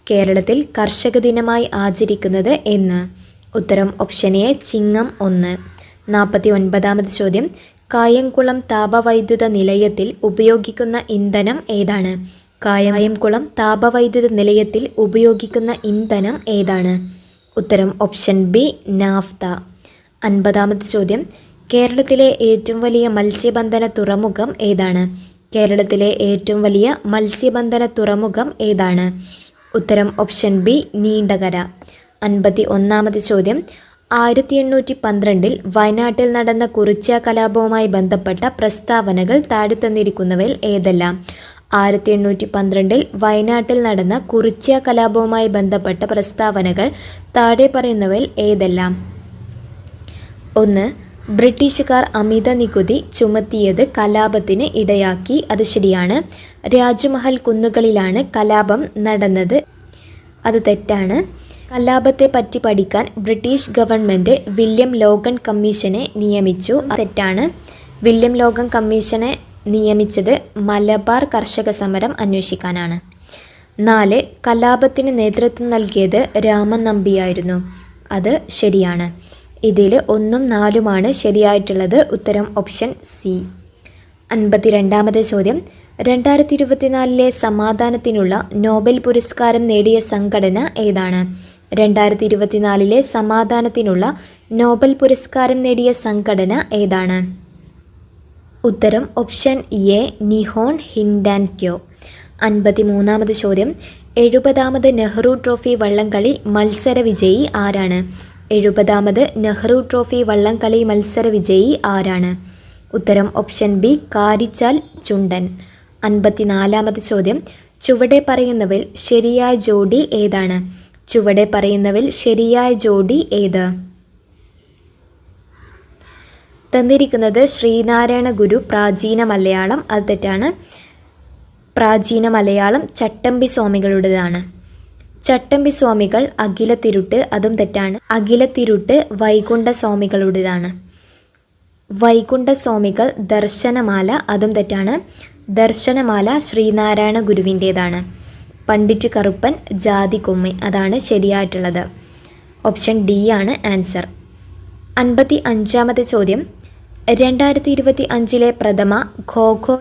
കേരളത്തിൽ കർഷക ദിനമായി ആചരിക്കുന്നത് എന്ന്? ഉത്തരം ഓപ്ഷൻ എ, ചിങ്ങം 1. 49ാമത് ചോദ്യം, കായംകുളം താപവൈദ്യുത നിലയത്തിൽ ഉപയോഗിക്കുന്ന ഇന്ധനം ഏതാണ്? കായംകുളം താപവൈദ്യുത നിലയത്തിൽ ഉപയോഗിക്കുന്ന ഇന്ധനം ഏതാണ്? ഉത്തരം ഓപ്ഷൻ ബി, നാഫ്ത. 50ാമത് ചോദ്യം, കേരളത്തിലെ ഏറ്റവും വലിയ മത്സ്യബന്ധന തുറമുഖം ഏതാണ്? കേരളത്തിലെ ഏറ്റവും വലിയ മത്സ്യബന്ധന തുറമുഖം ഏതാണ്? ഉത്തരം ഓപ്ഷൻ ബി, നീണ്ടകര. 51ാമത് ചോദ്യം, 1812 വയനാട്ടിൽ നടന്ന കുറിച്യ കലാപവുമായി ബന്ധപ്പെട്ട പ്രസ്താവനകൾ താഴെ തന്നിരിക്കുന്നവയിൽ ഏതെല്ലാം? 1812 വയനാട്ടിൽ നടന്ന കുറിച്യ കലാപവുമായി ബന്ധപ്പെട്ട പ്രസ്താവനകൾ താഴെ പറയുന്നവയിൽ ഏതെല്ലാം? 1. ബ്രിട്ടീഷുകാർ അമിത നികുതി ചുമത്തിയത് കലാപത്തിന് ഇടയാക്കി. അത് ശരിയാണ്. രാജ്മഹൽ കുന്നുകളിലാണ് കലാപം നടന്നത്. അത് തെറ്റാണ്. കലാപത്തെ പറ്റി പഠിക്കാൻ ബ്രിട്ടീഷ് ഗവൺമെൻറ് വില്യം ലോഗൻ കമ്മീഷനെ നിയമിച്ചു. തെറ്റാണ്. വില്യം ലോഗൻ കമ്മീഷനെ നിയമിച്ചത് മലബാർ കർഷക സമരം അന്വേഷിക്കാനാണ്. 4. കലാപത്തിന് നേതൃത്വം നൽകിയത് രാമൻ നമ്പിയായിരുന്നു. അത് ശരിയാണ്. ഇതിൽ 1ഉം 4ഉമാണ് ശരിയായിട്ടുള്ളത്. ഉത്തരം ഓപ്ഷൻ സി. 52ാമത് ചോദ്യം, 2024 സമാധാനത്തിനുള്ള നോബൽ പുരസ്കാരം നേടിയ സംഘടന ഏതാണ്? 2024 സമാധാനത്തിനുള്ള നോബൽ പുരസ്കാരം നേടിയ സംഘടന ഏതാണ്? ഉത്തരം ഓപ്ഷൻ എ, നിഹോൺ ഹിൻഡാൻക്യോ. 53ാമത് ചോദ്യം, 70ാമത് നെഹ്റു ട്രോഫി വള്ളംകളി മത്സര വിജയി ആരാണ്? 70ാമത് നെഹ്റു ട്രോഫി വള്ളംകളി മത്സര വിജയി ആരാണ്? ഉത്തരം ഓപ്ഷൻ ബി, കാരിച്ചാൽ ചുണ്ടൻ. 54ാമത് ചോദ്യം, ചുവടെ പറയുന്നവയിൽ ശരിയായ ജോഡി ഏതാണ്? ചുവടെ പറയുന്നവയിൽ ശരിയായ ജോഡി ഏത്? തന്നിരിക്കുന്നത് ശ്രീനാരായണ ഗുരു പ്രാചീന മലയാളം. അത് തെറ്റാണ്. പ്രാചീന മലയാളം ചട്ടമ്പി സ്വാമികളുടേതാണ്. ചട്ടമ്പി സ്വാമികൾ അഖിലത്തിരുട്ട്. അതും തെറ്റാണ്. അഖിലത്തിരുട്ട് വൈകുണ്ഠ സ്വാമികളുടേതാണ്. വൈകുണ്ഠ സ്വാമികൾ ദർശനമാല. അതും തെറ്റാണ്. ദർശനമാല ശ്രീനാരായണ ഗുരുവിൻ്റേതാണ്. പണ്ഡിറ്റ് കറുപ്പൻ ജാതികൊമ്മി. അതാണ് ശരിയായിട്ടുള്ളത്. ഓപ്ഷൻ ഡി ആണ് ആൻസർ. 55ാമത്തെ ചോദ്യം, 2025 പ്രഥമ ഖോ ഖോ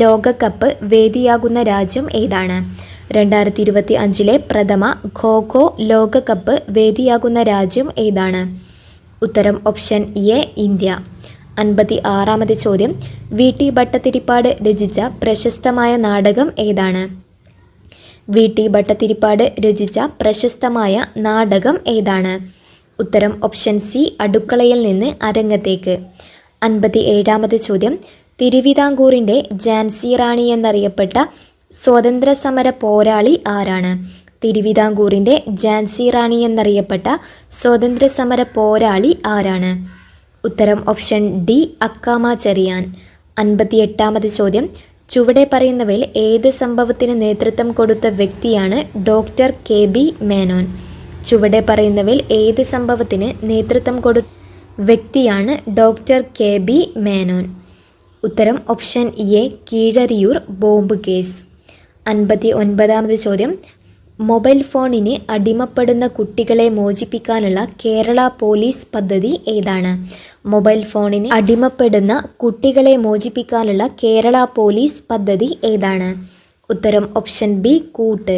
ലോകകപ്പ് വേദിയാകുന്ന രാജ്യം ഏതാണ്? 2025 പ്രഥമ ഖോ ലോകകപ്പ് വേദിയാകുന്ന രാജ്യം ഏതാണ്? ഉത്തരം ഓപ്ഷൻ എ ഇന്ത്യ. 56 ചോദ്യം. വി.ടി. ഭട്ടതിരിപ്പാട് രചിച്ച പ്രശസ്തമായ നാടകം ഏതാണ്? വി.ടി. ഭട്ടതിരിപ്പാട് രചിച്ച പ്രശസ്തമായ നാടകം ഏതാണ്? ഉത്തരം ഓപ്ഷൻ സി അടുക്കളയിൽ നിന്ന് അരങ്ങത്തേക്ക്. 57 ചോദ്യം. തിരുവിതാംകൂറിൻ്റെ ഝാൻസി റാണി എന്നറിയപ്പെട്ട സ്വാതന്ത്ര്യ സമര പോരാളി ആരാണ്? തിരുവിതാംകൂറിൻ്റെ ഝാൻസി റാണി എന്നറിയപ്പെട്ട സ്വാതന്ത്ര്യ സമര പോരാളി ആരാണ്? ഉത്തരം ഓപ്ഷൻ ഡി അക്കാമ ചെറിയാൻ. 58 ചോദ്യം. ചുവടെ പറയുന്നവയിൽ ഏത് സംഭവത്തിന് നേതൃത്വം കൊടുത്ത വ്യക്തിയാണ് ഡോക്ടർ കെ.ബി. മേനോൻ? ചുവടെ പറയുന്നവയിൽ ഏത് സംഭവത്തിന് നേതൃത്വം കൊടുത്ത വ്യക്തിയാണ് ഡോക്ടർ കെ.ബി. മേനോൻ? ഉത്തരം option A Keezhariyur bomb case. 59 ചോദ്യം. മൊബൈൽ ഫോണിന് അടിമപ്പെടുന്ന കുട്ടികളെ മോചിപ്പിക്കാനുള്ള കേരള പോലീസ് പദ്ധതി ഏതാണ്? മൊബൈൽ ഫോണിന് അടിമപ്പെടുന്ന കുട്ടികളെ മോചിപ്പിക്കാനുള്ള കേരള പോലീസ് പദ്ധതി ഏതാണ്? ഉത്തരം ഓപ്ഷൻ ബി കൂട്ട്.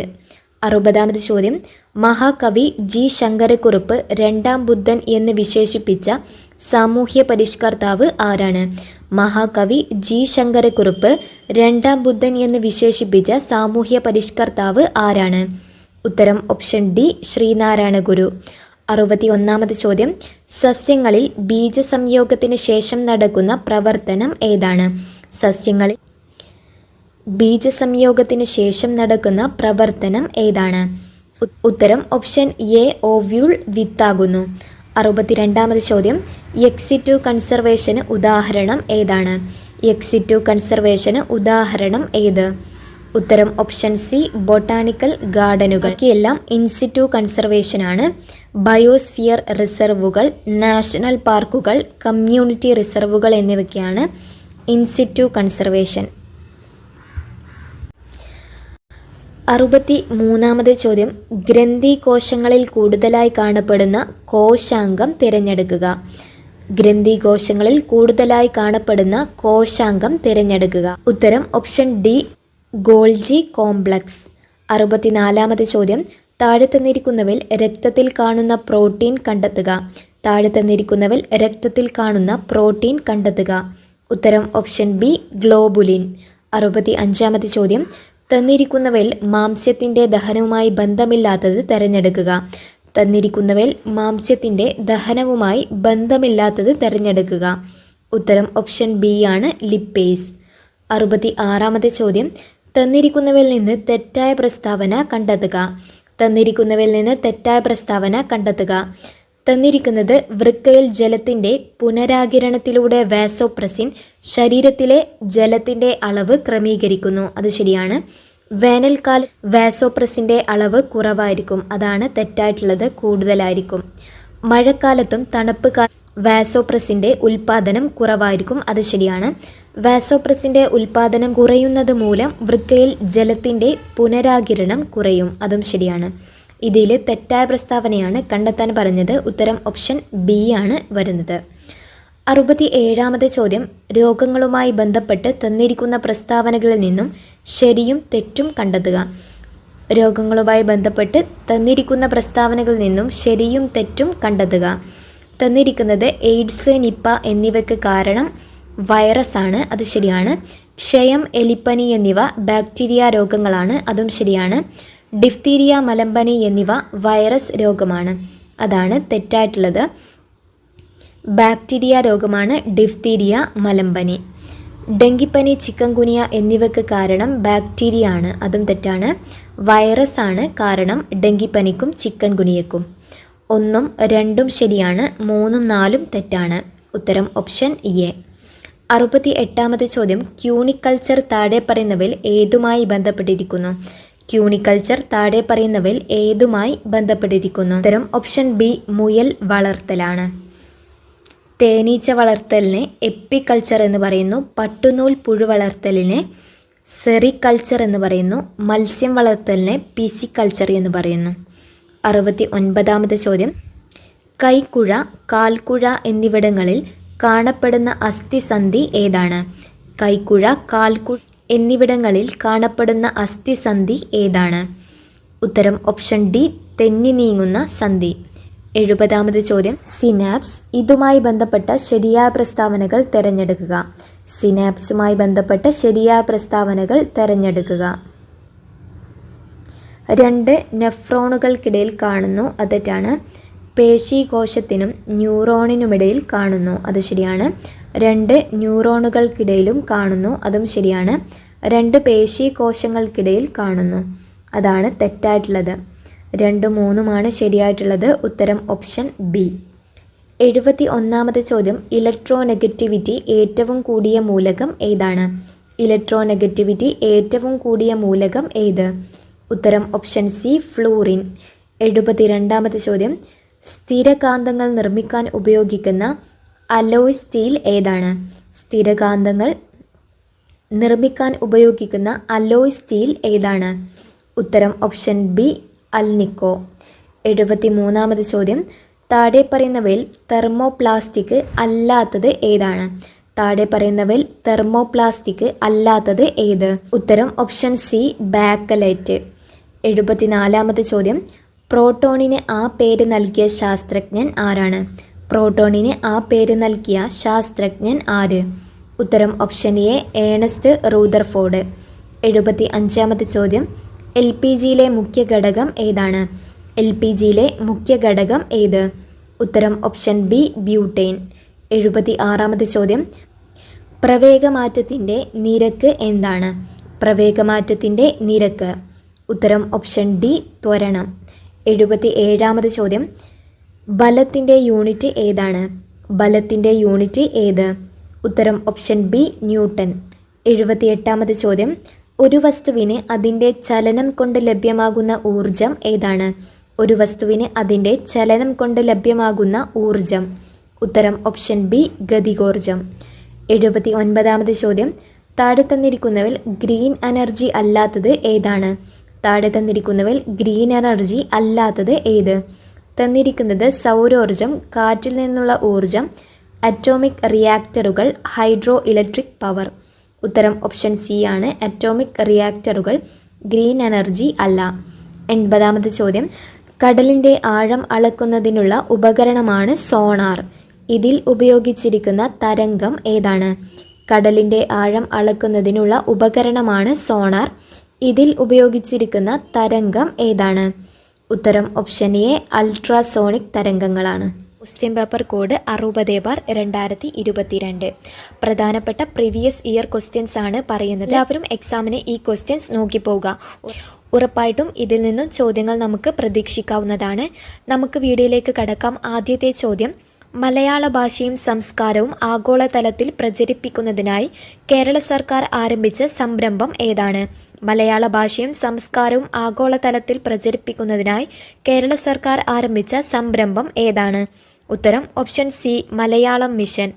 60 ചോദ്യം. മഹാകവി ജി ശങ്കരക്കുറുപ്പ് രണ്ടാം ബുദ്ധൻ എന്ന് വിശേഷിപ്പിച്ച സാമൂഹ്യ പരിഷ്കർത്താവ് ആരാണ്? മഹാകവി ജി ശങ്കരക്കുറുപ്പ് രണ്ടാം ബുദ്ധൻ എന്ന് വിശേഷിപ്പിച്ച സാമൂഹ്യ പരിഷ്കർത്താവ് ആരാണ്? ഉത്തരം ഓപ്ഷൻ ഡി ശ്രീനാരായണ ഗുരു. 61 ചോദ്യം. സസ്യങ്ങളിൽ ബീജസംയോഗത്തിന് ശേഷം നടക്കുന്ന പ്രവർത്തനം ഏതാണ്? സസ്യങ്ങളിൽ ബീജസംയോഗത്തിന് ശേഷം നടക്കുന്ന പ്രവർത്തനം ഏതാണ്? ഉത്തരം ഓപ്ഷൻ എ ഓവ്യൂൾ വിത്താകുന്നു. 62 ചോദ്യം. എക്സിറ്റു കൺസർവേഷന് ഉദാഹരണം ഏതാണ്? എക്സിറ്റു കൺസർവേഷന് ഉദാഹരണം ഏത്? ഉത്തരം ഓപ്ഷൻ സി ബൊട്ടാണിക്കൽ ഗാർഡനുകൾ. എല്ലാം ഇൻസിറ്റു കൺസർവേഷനാണ്. ബയോസ്ഫിയർ റിസർവുകൾ, നാഷണൽ പാർക്കുകൾ, കമ്മ്യൂണിറ്റി റിസർവുകൾ എന്നിവയ്ക്കാണ് ഇൻസിറ്റു കൺസർവേഷൻ. 63 ചോദ്യം. ഗ്രന്ഥി കോശങ്ങളിൽ കൂടുതലായി കാണപ്പെടുന്ന കോശാംഗം തിരഞ്ഞെടുക്കുക. ഗ്രന്ഥി കോശങ്ങളിൽ കൂടുതലായി കാണപ്പെടുന്ന കോശാംഗം തിരഞ്ഞെടുക്കുക. ഉത്തരം ഓപ്ഷൻ ഡി ഗോൾജി കോംപ്ലക്സ്. 64 ചോദ്യം. താഴെ തന്നിരിക്കുന്നവയിൽ രക്തത്തിൽ കാണുന്ന പ്രോട്ടീൻ കണ്ടെത്തുക. താഴെ തന്നിരിക്കുന്നവയിൽ രക്തത്തിൽ കാണുന്ന പ്രോട്ടീൻ കണ്ടെത്തുക. ഉത്തരം ഓപ്ഷൻ ബി ഗ്ലോബുലിൻ. 65 ചോദ്യം. തന്നിരിക്കുന്നവയിൽ മാംസ്യത്തിൻ്റെ ദഹനവുമായി ബന്ധമില്ലാത്തത് തിരഞ്ഞെടുക്കുക. തന്നിരിക്കുന്നവയിൽ മാംസ്യത്തിൻ്റെ ദഹനവുമായി ബന്ധമില്ലാത്തത് തിരഞ്ഞെടുക്കുക. ഉത്തരം ഓപ്ഷൻ ബി ആണ് ലിപ്പേസ്. 66 ചോദ്യം. തന്നിരിക്കുന്നവയിൽ നിന്ന് തെറ്റായ പ്രസ്താവന കണ്ടെത്തുക. തന്നിരിക്കുന്നവയിൽ നിന്ന് തെറ്റായ പ്രസ്താവന കണ്ടെത്തുക. തന്നിരിക്കുന്നത് വൃക്കയിൽ ജലത്തിൻ്റെ പുനരാകിരണത്തിലൂടെ വാസോപ്രസിൻ ശരീരത്തിലെ ജലത്തിൻ്റെ അളവ് ക്രമീകരിക്കുന്നു. അത് ശരിയാണ്. വേനൽക്കാല വാസോപ്രസിൻ്റെ അളവ് കുറവായിരിക്കും. അതാണ് തെറ്റായിട്ടുള്ളത്, കൂടുതലായിരിക്കും. മഴക്കാലത്തും തണുപ്പ് വാസോപ്രസിൻ്റെ ഉൽപ്പാദനം കുറവായിരിക്കും. അത് ശരിയാണ്. വാസോപ്രസിൻ്റെ ഉൽപ്പാദനം കുറയുന്നത് മൂലം വൃക്കയിൽ ജലത്തിൻ്റെ പുനരാകിരണം കുറയും. അതും ശരിയാണ്. ഇതിൽ തെറ്റായ പ്രസ്താവനയാണ് കണ്ടെത്താൻ പറഞ്ഞത്. ഉത്തരം ഓപ്ഷൻ ബി ആണ് വരുന്നത്. 67 ചോദ്യം. രോഗങ്ങളുമായി ബന്ധപ്പെട്ട് തന്നിരിക്കുന്ന പ്രസ്താവനകളിൽ നിന്നും ശരിയും തെറ്റും കണ്ടെത്തുക. രോഗങ്ങളുമായി ബന്ധപ്പെട്ട് തന്നിരിക്കുന്ന പ്രസ്താവനകളിൽ നിന്നും ശരിയും തെറ്റും കണ്ടെത്തുക. തന്നിരിക്കുന്നത് എയ്ഡ്സ്, നിപ്പ എന്നിവയ്ക്ക് കാരണം വൈറസാണ്. അത് ശരിയാണ്. ക്ഷയം, എലിപ്പനി എന്നിവ ബാക്ടീരിയ രോഗങ്ങളാണ്. അതും ശരിയാണ്. ഡിഫ്തീരിയ, മലമ്പനി എന്നിവ വൈറസ് രോഗമാണ്. അതാണ് തെറ്റായിട്ടുള്ളത്. ബാക്ടീരിയ രോഗമാണ് ഡിഫ്തീരിയ, മലമ്പനി. ഡെങ്കിപ്പനി, ചിക്കൻ ഗുനിയ എന്നിവയ്ക്ക് കാരണം ബാക്ടീരിയ ആണ്. അതും തെറ്റാണ്. വൈറസ് ആണ് കാരണം ഡെങ്കിപ്പനിക്കും ചിക്കൻ ഗുനിയക്കും. 1ഉം 2ഉം ശരിയാണ്. 3ഉം 4ഉം തെറ്റാണ്. ഉത്തരം ഓപ്ഷൻ എ. 68 ചോദ്യം. ക്യൂണിക്കൾച്ചർ താഴെ പറയുന്നവയിൽ ഏതുമായി ബന്ധപ്പെട്ടിരിക്കുന്നു? ക്യൂണിക്കൾച്ചർ താഴെ പറയുന്നവയിൽ ഏതുമായി ബന്ധപ്പെട്ടിരിക്കുന്നു? ഉത്തരം ഓപ്ഷൻ ബി മുയൽ വളർത്തലാണ്. തേനീച്ച വളർത്തലിനെ എപ്പിക്കൾച്ചർ എന്ന് പറയുന്നു. പട്ടുനൂൽ പുഴു വളർത്തലിനെ സെറികൾച്ചർ എന്ന് പറയുന്നു. മത്സ്യം വളർത്തലിനെ പിസിക്കൾച്ചർ എന്ന് പറയുന്നു. 69 ചോദ്യം. കൈക്കുഴ, കാൽക്കുഴ എന്നിവിടങ്ങളിൽ കാണപ്പെടുന്ന അസ്ഥിസന്ധി ഏതാണ്? കൈക്കുഴ, എന്നിവിടങ്ങളിൽ കാണപ്പെടുന്ന അസ്ഥിസന്ധി ഏതാണ്? ഉത്തരം ഓപ്ഷൻ ഡി തെന്നി നീങ്ങുന്ന സന്ധി. 70ാമത് ചോദ്യം സിനാപ്സ്. ഇതുമായി ബന്ധപ്പെട്ട ശരിയായ പ്രസ്താവനകൾ തിരഞ്ഞെടുക്കുക. സിനാപ്സുമായി ബന്ധപ്പെട്ട ശരിയായ പ്രസ്താവനകൾ തിരഞ്ഞെടുക്കുക. 2 നെഫ്രോണുകൾക്കിടയിൽ കാണുന്നു, അത് തെറ്റാണ്. പേശീകോശത്തിനും ന്യൂറോണിനുമിടയിൽ കാണുന്നു, അത് ശരിയാണ്. 2 ന്യൂറോണുകൾക്കിടയിലും കാണുന്നു, അതും ശരിയാണ്. 2 പേശീകോശങ്ങൾക്കിടയിൽ കാണുന്നു, അതാണ് തെറ്റായിട്ടുള്ളത്. 2, 3 ശരിയായിട്ടുള്ളത്. ഉത്തരം ഓപ്ഷൻ ബി. 71ാമത് ചോദ്യം ഇലക്ട്രോനെഗറ്റിവിറ്റി ഏറ്റവും കൂടിയ മൂലകം ഏതാണ്? ഇലക്ട്രോനെഗറ്റിവിറ്റി ഏറ്റവും കൂടിയ മൂലകം ഏത്? ഉത്തരം ഓപ്ഷൻ സി ഫ്ലൂറിൻ. 72ാമത് ചോദ്യം സ്ഥിരകാന്തങ്ങൾ നിർമ്മിക്കാൻ ഉപയോഗിക്കുന്ന അലോയ് സ്റ്റീൽ ഏതാണ്? സ്ഥിരകാന്തങ്ങൾ നിർമ്മിക്കാൻ ഉപയോഗിക്കുന്ന അലോയ് സ്റ്റീൽ ഏതാണ്? ഉത്തരം ഓപ്ഷൻ ബി അൽനിക്കോ. 73ാമത് ചോദ്യം താഴെ പറയുന്നവയിൽ തെർമോപ്ലാസ്റ്റിക് അല്ലാത്തത് ഏതാണ്? താഴെ പറയുന്നവയിൽ തെർമോപ്ലാസ്റ്റിക് അല്ലാത്തത് ഏത്? ഉത്തരം ഓപ്ഷൻ സി ബാക്കലൈറ്റ്. 74ാമത് ചോദ്യം പ്രോട്ടോണിന് ആ പേര് നൽകിയ ശാസ്ത്രജ്ഞൻ ആരാണ്? പ്രോട്ടോണിന് ആ പേര് നൽകിയ ശാസ്ത്രജ്ഞൻ ആര്? ഉത്തരം ഓപ്ഷൻ എ ഏണസ്റ്റ് റൂദർഫോർഡ്. 75ാമത് ചോദ്യം LPGയിലെ മുഖ്യ ഘടകം ഏതാണ്? LPGയിലെ മുഖ്യ ഘടകം ഏത്? ഉത്തരം ഓപ്ഷൻ ബി ബ്യൂട്ടേൻ. 76ാമത് ചോദ്യം പ്രവേഗമാറ്റത്തിൻ്റെ നിരക്ക് എന്താണ്? പ്രവേഗമാറ്റത്തിൻ്റെ നിരക്ക്. ഉത്തരം ഓപ്ഷൻ ഡി ത്വരണം. 77ാമത് ചോദ്യം ബലത്തിൻ്റെ യൂണിറ്റ് ഏതാണ്? ബലത്തിൻ്റെ യൂണിറ്റ് ഏത്? ഉത്തരം ഓപ്ഷൻ ബി ന്യൂട്ടൺ. 78ാമത് ചോദ്യം ഒരു വസ്തുവിന് അതിൻ്റെ ചലനം കൊണ്ട് ലഭ്യമാകുന്ന ഊർജം ഏതാണ്? ഒരു വസ്തുവിന് അതിൻ്റെ ചലനം കൊണ്ട് ലഭ്യമാകുന്ന ഊർജം. ഉത്തരം ഓപ്ഷൻ ബി ഗതികോർജം. 79ാമത് ചോദ്യം താഴെ തന്നിരിക്കുന്നവയിൽ ഗ്രീൻ എനർജി അല്ലാത്തത് ഏതാണ്? താഴെ തന്നിരിക്കുന്നവയിൽ ഗ്രീൻ എനർജി അല്ലാത്തത് ഏത്? തന്നിരിക്കുന്നത് സൗരോർജം, കാറ്റിൽ നിന്നുള്ള ഊർജം, അറ്റോമിക് റിയാക്ടറുകൾ, ഹൈഡ്രോ ഇലക്ട്രിക് പവർ. ഉത്തരം ഓപ്ഷൻ സി ആണ്. അറ്റോമിക് റിയാക്ടറുകൾ ഗ്രീൻ എനർജി അല്ല. 80ാമത് ചോദ്യം കടലിൻ്റെ ആഴം അളക്കുന്നതിനുള്ള ഉപകരണമാണ് സോണാർ. ഇതിൽ ഉപയോഗിച്ചിരിക്കുന്ന തരംഗം ഏതാണ്? കടലിൻ്റെ ആഴം അളക്കുന്നതിനുള്ള ഉപകരണമാണ് സോണാർ. ഇതിൽ ഉപയോഗിച്ചിരിക്കുന്ന തരംഗം ഏതാണ്? ഉത്തരം ഓപ്ഷൻ എ അൾട്രാസോണിക് തരംഗങ്ങളാണ്. Question paper code 60/2022. പ്രധാനപ്പെട്ട പ്രീവിയസ് ഇയർ ക്വസ്റ്റ്യൻസ് ആണ് പറയുന്നത്. എല്ലാവരും എക്സാമിന് ഈ ക്വസ്റ്റ്യൻസ് നോക്കി പോവുക. ഉറപ്പായിട്ടും ഇതിൽ നിന്നും ചോദ്യങ്ങൾ നമുക്ക് പ്രതീക്ഷിക്കാവുന്നതാണ്. നമുക്ക് വീഡിയോയിലേക്ക് കടക്കാം. ആദ്യത്തെ ചോദ്യം മലയാള ഭാഷയും സംസ്കാരവും ആഗോളതലത്തിൽ പ്രചരിപ്പിക്കുന്നതിനായി കേരള സർക്കാർ ആരംഭിച്ച സംരംഭം ഏതാണ്? മലയാള ഭാഷയും സംസ്കാരവും ആഗോളതലത്തിൽ പ്രചരിപ്പിക്കുന്നതിനായി കേരള സർക്കാർ ആരംഭിച്ച സംരംഭം ഏതാണ്? ഉത്തരം ഓപ്ഷൻ സി മലയാളം മിഷൻ.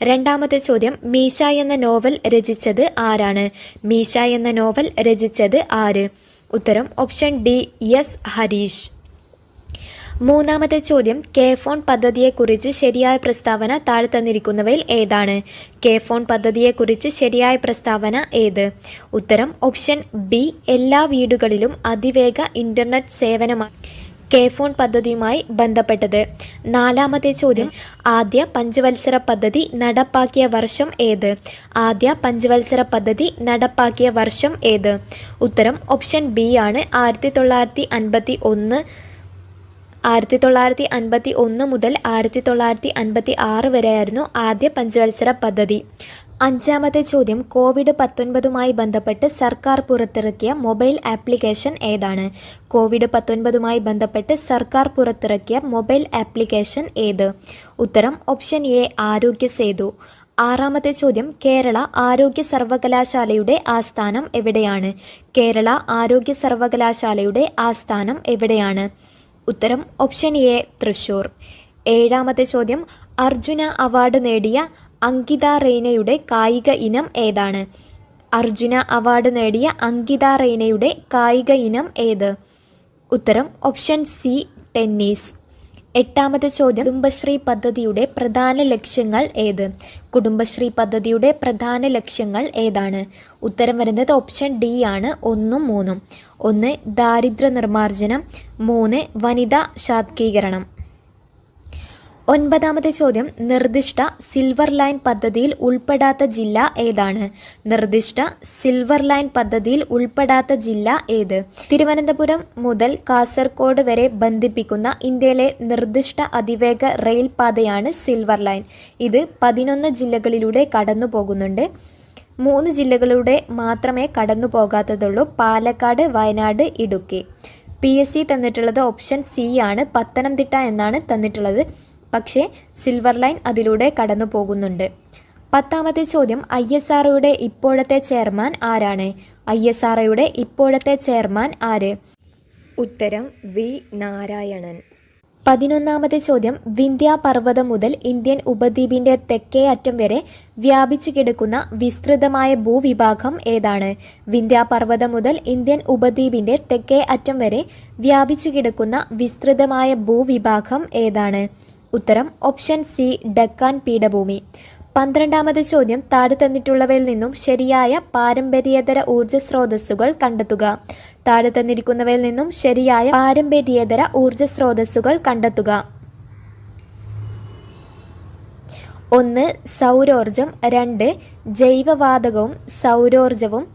രണ്ടാമത്തെ ചോദ്യം മീശ എന്ന നോവൽ രചിച്ചത് ആരാണ്? മീശ എന്ന നോവൽ രചിച്ചത് ആര്? ഉത്തരം ഓപ്ഷൻ ഡി എസ് ഹരീഷ്. മൂന്നാമത്തെ ചോദ്യം കെ ഫോൺ പദ്ധതിയെക്കുറിച്ച് ശരിയായ പ്രസ്താവന താഴെ തന്നിരിക്കുന്നവയിൽ ഏതാണ്? കെ ഫോൺ പദ്ധതിയെക്കുറിച്ച് ശരിയായ പ്രസ്താവന ഏത്? ഉത്തരം ഓപ്ഷൻ ബി എല്ലാ വീടുകളിലും അതിവേഗ ഇൻ്റർനെറ്റ് സേവനമാണ് കെ ഫോൺ പദ്ധതിയുമായി ബന്ധപ്പെട്ടത്. നാലാമത്തെ ചോദ്യം ആദ്യ പഞ്ചവത്സര പദ്ധതി നടപ്പാക്കിയ വർഷം ഏത്? ആദ്യ പഞ്ചവത്സര പദ്ധതി നടപ്പാക്കിയ വർഷം ഏത്? ഉത്തരം ഓപ്ഷൻ ബി ആണ്. 1951 മുതൽ 1956 വരെയായിരുന്നു ആദ്യ പഞ്ചവത്സര പദ്ധതി. അഞ്ചാമത്തെ ചോദ്യം കോവിഡ്-19മായി ബന്ധപ്പെട്ട് സർക്കാർ പുറത്തിറക്കിയ മൊബൈൽ ആപ്ലിക്കേഷൻ ഏതാണ്? കോവിഡ്-19മായി ബന്ധപ്പെട്ട് സർക്കാർ പുറത്തിറക്കിയ മൊബൈൽ ആപ്ലിക്കേഷൻ ഏത്? ഉത്തരം ഓപ്ഷൻ എ ആരോഗ്യ സേതു. ആറാമത്തെ ചോദ്യം കേരള ആരോഗ്യ സർവകലാശാലയുടെ ആസ്ഥാനം എവിടെയാണ്? കേരള ആരോഗ്യ സർവകലാശാലയുടെ ആസ്ഥാനം എവിടെയാണ്? ഉത്തരം ഓപ്ഷൻ എ തൃശ്ശൂർ. ഏഴാമത്തെ ചോദ്യം അർജുന അവാർഡ് നേടിയ അങ്കിത റെയ്നയുടെ കായിക ഇനം ഏതാണ്? അർജുന അവാർഡ് നേടിയ അങ്കിത റെയ്നയുടെ കായിക ഇനം ഏത്? ഉത്തരം ഓപ്ഷൻ സി ടെന്നീസ്. എട്ടാമത്തെ ചോദ്യം, കുടുംബശ്രീ പദ്ധതിയുടെ പ്രധാന ലക്ഷ്യങ്ങൾ ഏത്? കുടുംബശ്രീ പദ്ധതിയുടെ പ്രധാന ലക്ഷ്യങ്ങൾ ഏതാണ്? ഉത്തരം വരുന്നത് ഓപ്ഷൻ ഡി ആണ്, 1ഉം 3ഉം. 1 ദാരിദ്ര്യ നിർമ്മാർജ്ജനം, 3 വനിതാ ശാക്തീകരണം. ഒൻപതാമത്തെ ചോദ്യം, നിർദ്ദിഷ്ട സിൽവർ ലൈൻ പദ്ധതിയിൽ ഉൾപ്പെടാത്ത ജില്ല ഏതാണ്? നിർദ്ദിഷ്ട സിൽവർ ലൈൻ പദ്ധതിയിൽ ഉൾപ്പെടാത്ത ജില്ല ഏത്? തിരുവനന്തപുരം മുതൽ കാസർഗോഡ് വരെ ബന്ധിപ്പിക്കുന്ന ഇന്ത്യയിലെ നിർദ്ദിഷ്ട അതിവേഗ റെയിൽ പാതയാണ് സിൽവർ ലൈൻ. ഇത് 11 ജില്ലകളിലൂടെ കടന്നു പോകുന്നുണ്ട്. 3 ജില്ലകളിലൂടെ മാത്രമേ കടന്നു പോകാത്തതുള്ളൂ: പാലക്കാട്, വയനാട്, ഇടുക്കി. PSC തന്നിട്ടുള്ളത് ഓപ്ഷൻ സി ആണ്, പത്തനംതിട്ട എന്നാണ് തന്നിട്ടുള്ളത്. പക്ഷേ സിൽവർ ലൈൻ അതിലൂടെ കടന്നു പോകുന്നുണ്ട്. 10ാമത്തെ ചോദ്യം, ISROയുടെ ഇപ്പോഴത്തെ ചെയർമാൻ ആരാണ്? ISROയുടെ ഇപ്പോഴത്തെ ചെയർമാൻ ആര്? ഉത്തരം വി നാരായണൻ. 11ാമത്തെ ചോദ്യം, വിന്ധ്യ പർവ്വതം മുതൽ ഇന്ത്യൻ ഉപദ്വീപിന്റെ തെക്കേ അറ്റം വരെ വ്യാപിച്ചു കിടക്കുന്ന വിസ്തൃതമായ ഭൂവിഭാഗം ഏതാണ്? വിന്ധ്യ പർവ്വതം മുതൽ ഇന്ത്യൻ ഉപദ്വീപിന്റെ തെക്കേ അറ്റം വരെ വ്യാപിച്ചു കിടക്കുന്ന വിസ്തൃതമായ ഭൂവിഭാഗം ഏതാണ്? ഉത്തരം ഓപ്ഷൻ സി, ഡക്കാൻ പീഠഭൂമി. 12ാമത്തെ ചോദ്യം, താഴെ തന്നിട്ടുള്ളവയിൽ നിന്നും ശരിയായ പാരമ്പര്യേതര ഊർജ്ജ സ്രോതസ്സുകൾ കണ്ടെത്തുക. താഴെ തന്നിരിക്കുന്നവയിൽ നിന്നും ശരിയായ പാരമ്പര്യേതര ഊർജ്ജ സ്രോതസ്സുകൾ കണ്ടെത്തുക. 1 സൗരോർജം, 2 ജൈവവാതകവും സൗരോർജവും,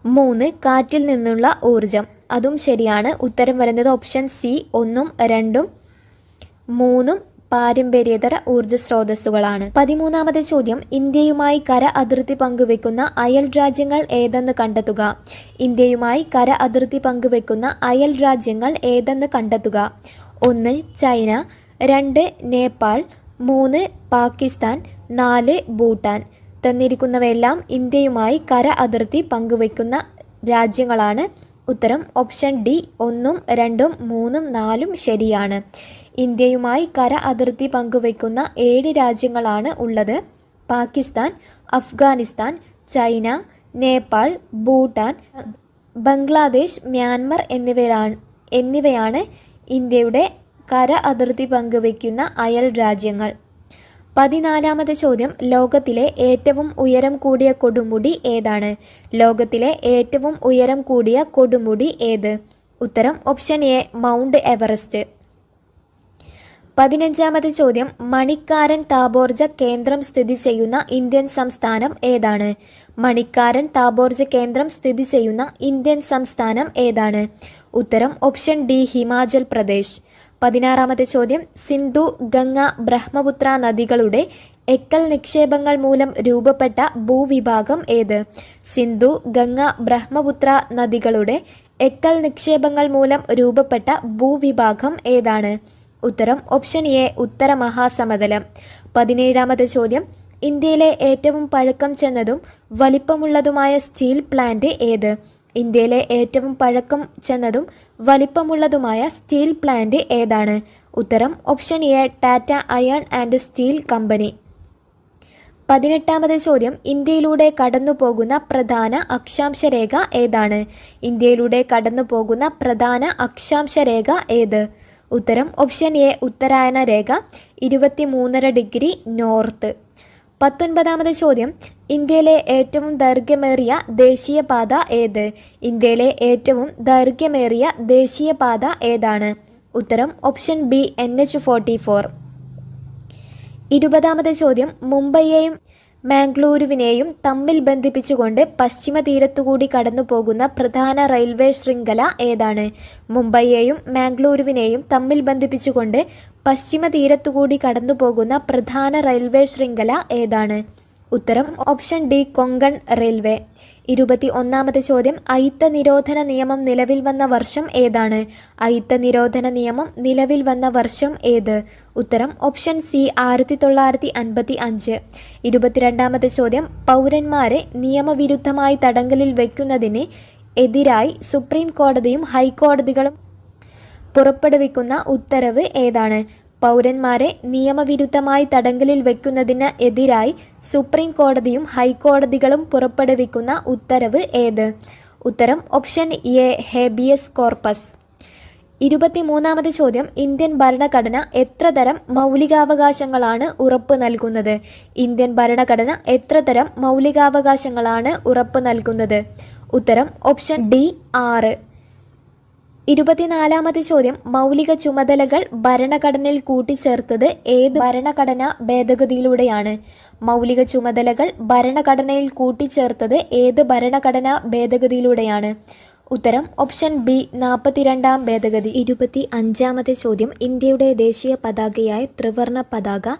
3 കാറ്റിൽ നിന്നുള്ള ഊർജം. അതും ശരിയാണ്. ഉത്തരം വരുന്നത് ഓപ്ഷൻ സി, 1ഉം 2ഉം 3ഉം പാരമ്പര്യേതര ഊർജ്ജ സ്രോതസ്സുകളാണ്. 13ാമത്തെ ചോദ്യം, ഇന്ത്യയുമായി കര അതിർത്തി പങ്കുവെക്കുന്ന അയൽ രാജ്യങ്ങൾ ഏതെന്ന് കണ്ടെത്തുക. ഇന്ത്യയുമായി കര അതിർത്തി പങ്കുവെക്കുന്ന അയൽ രാജ്യങ്ങൾ ഏതെന്ന് കണ്ടെത്തുക. 1 ചൈന, 2 നേപ്പാൾ, 3 പാകിസ്ഥാൻ, 4 ഭൂട്ടാൻ. തന്നിരിക്കുന്നവയെല്ലാം ഇന്ത്യയുമായി കര അതിർത്തി പങ്കുവെക്കുന്ന രാജ്യങ്ങളാണ്. ഉത്തരം ഓപ്ഷൻ ഡി, 1ഉം 2ഉം 3ഉം 4ഉം ശരിയാണ്. ഇന്ത്യയുമായി കര അതിർത്തി പങ്കുവെക്കുന്ന 7 രാജ്യങ്ങളാണ് ഉള്ളത്: പാകിസ്ഥാൻ, അഫ്ഗാനിസ്ഥാൻ, ചൈന, നേപ്പാൾ, ഭൂട്ടാൻ, ബംഗ്ലാദേശ്, മ്യാൻമർ എന്നിവയാണ് ഇന്ത്യയുടെ കര അതിർത്തി പങ്കുവെക്കുന്ന അയൽ രാജ്യങ്ങൾ. 14ാമത്തെ ചോദ്യം, ലോകത്തിലെ ഏറ്റവും ഉയരം കൂടിയ കൊടുമുടി ഏതാണ്? ലോകത്തിലെ ഏറ്റവും ഉയരം കൂടിയ കൊടുമുടി ഏത്? ഉത്തരം ഓപ്ഷൻ എ, മൗണ്ട് എവറസ്റ്റ്. 15ാമത്തെ ചോദ്യം, മണിക്കാരൻ താപോർജ കേന്ദ്രം സ്ഥിതി ചെയ്യുന്ന ഇന്ത്യൻ സംസ്ഥാനം ഏതാണ്? മണിക്കാരൻ താപോർജ കേന്ദ്രം സ്ഥിതി ചെയ്യുന്ന ഇന്ത്യൻ സംസ്ഥാനം ഏതാണ്? ഉത്തരം ഓപ്ഷൻ ഡി, ഹിമാചൽ പ്രദേശ്. 16ാമത്തെ ചോദ്യം, സിന്ധു, ഗംഗ, ബ്രഹ്മപുത്ര നദികളുടെ എക്കൽ നിക്ഷേപങ്ങൾ മൂലം രൂപപ്പെട്ട ഭൂവിഭാഗം ഏത്? സിന്ധു, ഗംഗ, ബ്രഹ്മപുത്ര നദികളുടെ എക്കൽ നിക്ഷേപങ്ങൾ മൂലം രൂപപ്പെട്ട ഭൂവിഭാഗം ഏതാണ്? ഉത്തരം ഓപ്ഷൻ എ, ഉത്തര മഹാസമതലം. 17ാമത്തെ ചോദ്യം, ഇന്ത്യയിലെ ഏറ്റവും പഴക്കം ചെന്നതും വലിപ്പമുള്ളതുമായ സ്റ്റീൽ പ്ലാന്റ് ഏത്? ഇന്ത്യയിലെ ഏറ്റവും പഴക്കം ചെന്നതും വലിപ്പമുള്ളതുമായ സ്റ്റീൽ പ്ലാന്റ് ഏതാണ്? ഉത്തരം option A, Tata iron and steel company. 18ാമത്തെ ചോദ്യം, ഇന്ത്യയിലൂടെ കടന്നു പോകുന്ന പ്രധാന അക്ഷാംശ രേഖ ഏതാണ്? ഇന്ത്യയിലൂടെ കടന്നു പോകുന്ന പ്രധാന അക്ഷാംശ രേഖ ഏത്? ഉത്തരം ഓപ്ഷൻ എ, ഉത്തരായന രേഖ, 23.5 ഡിഗ്രി നോർത്ത്. 19ാമത്തെ ചോദ്യം, ഇന്ത്യയിലെ ഏറ്റവും ദൈർഘ്യമേറിയ ദേശീയപാത ഏത്? ഇന്ത്യയിലെ ഏറ്റവും ദൈർഘ്യമേറിയ ദേശീയപാത ഏതാണ്? ഉത്തരം ഓപ്ഷൻ ബി, NH44. 20ാമത്തെ ചോദ്യം, മുംബൈയെയും മാംഗ്ലൂരുവിനെയും തമ്മിൽ ബന്ധിപ്പിച്ചുകൊണ്ട് പശ്ചിമ തീരത്തുകൂടി കടന്നു പോകുന്ന പ്രധാന റെയിൽവേ ശൃംഖല ഏതാണ്? മുംബൈയെയും മാംഗ്ലൂരുവിനെയും തമ്മിൽ ബന്ധിപ്പിച്ചുകൊണ്ട് പശ്ചിമ തീരത്തുകൂടി കടന്നു പോകുന്ന പ്രധാന റെയിൽവേ ശൃംഖല ഏതാണ്? ഉത്തരം ഓപ്ഷൻ ഡി, കൊങ്കൺ റെയിൽവേ. 21ാമത്തെ ചോദ്യം, അയിത്ത നിരോധന നിയമം നിലവിൽ വന്ന വർഷം ഏതാണ്? അയിത്ത നിരോധന നിയമം നിലവിൽ വന്ന വർഷം ഏത്? ഉത്തരം ഓപ്ഷൻ സി, 1955. 22ാമത്തെ ചോദ്യം, പൗരന്മാരെ നിയമവിരുദ്ധമായി തടങ്കലിൽ വയ്ക്കുന്നതിന് എതിരായി സുപ്രീം കോടതിയും ഹൈക്കോടതികളും പുറപ്പെടുവിക്കുന്ന ഉത്തരവ് ഏതാണ്? പൗരന്മാരെ നിയമവിരുദ്ധമായി തടങ്കലിൽ വയ്ക്കുന്നതിന് എതിരായി സുപ്രീം കോടതിയും ഹൈക്കോടതികളും പുറപ്പെടുവിക്കുന്ന ഉത്തരവ് ഏത്? ഉത്തരം ഓപ്ഷൻ എ, ഹേബിയസ് കോർപ്പസ്. 23-ാമത് ചോദ്യം, ഇന്ത്യൻ ഭരണഘടന എത്ര തരം മൗലികാവകാശങ്ങളാണ് ഉറപ്പ് നൽകുന്നത്? ഇന്ത്യൻ ഭരണഘടന എത്ര തരം മൗലികാവകാശങ്ങളാണ് ഉറപ്പ് നൽകുന്നത്? ഉത്തരം ഓപ്ഷൻ ഡി 6. 24-ാമത് ചോദ്യം, മൗലിക ചുമതലകൾ ഭരണഘടനയിൽ കൂട്ടിച്ചേർത്തത് ഏത് ഭരണഘടനാ ഭേദഗതിയിലൂടെയാണ്? മൗലിക ചുമതലകൾ ഭരണഘടനയിൽ കൂട്ടിച്ചേർത്തത് ഏത് ഭരണഘടനാ ഭേദഗതിയിലൂടെയാണ്? ഉത്തരം ഓപ്ഷൻ ബി 42-ാം ഭേദഗതി. 25-ാമത്തെ ചോദ്യം, ഇന്ത്യയുടെ ദേശീയ പതാകയായ ത്രിവർണ പതാക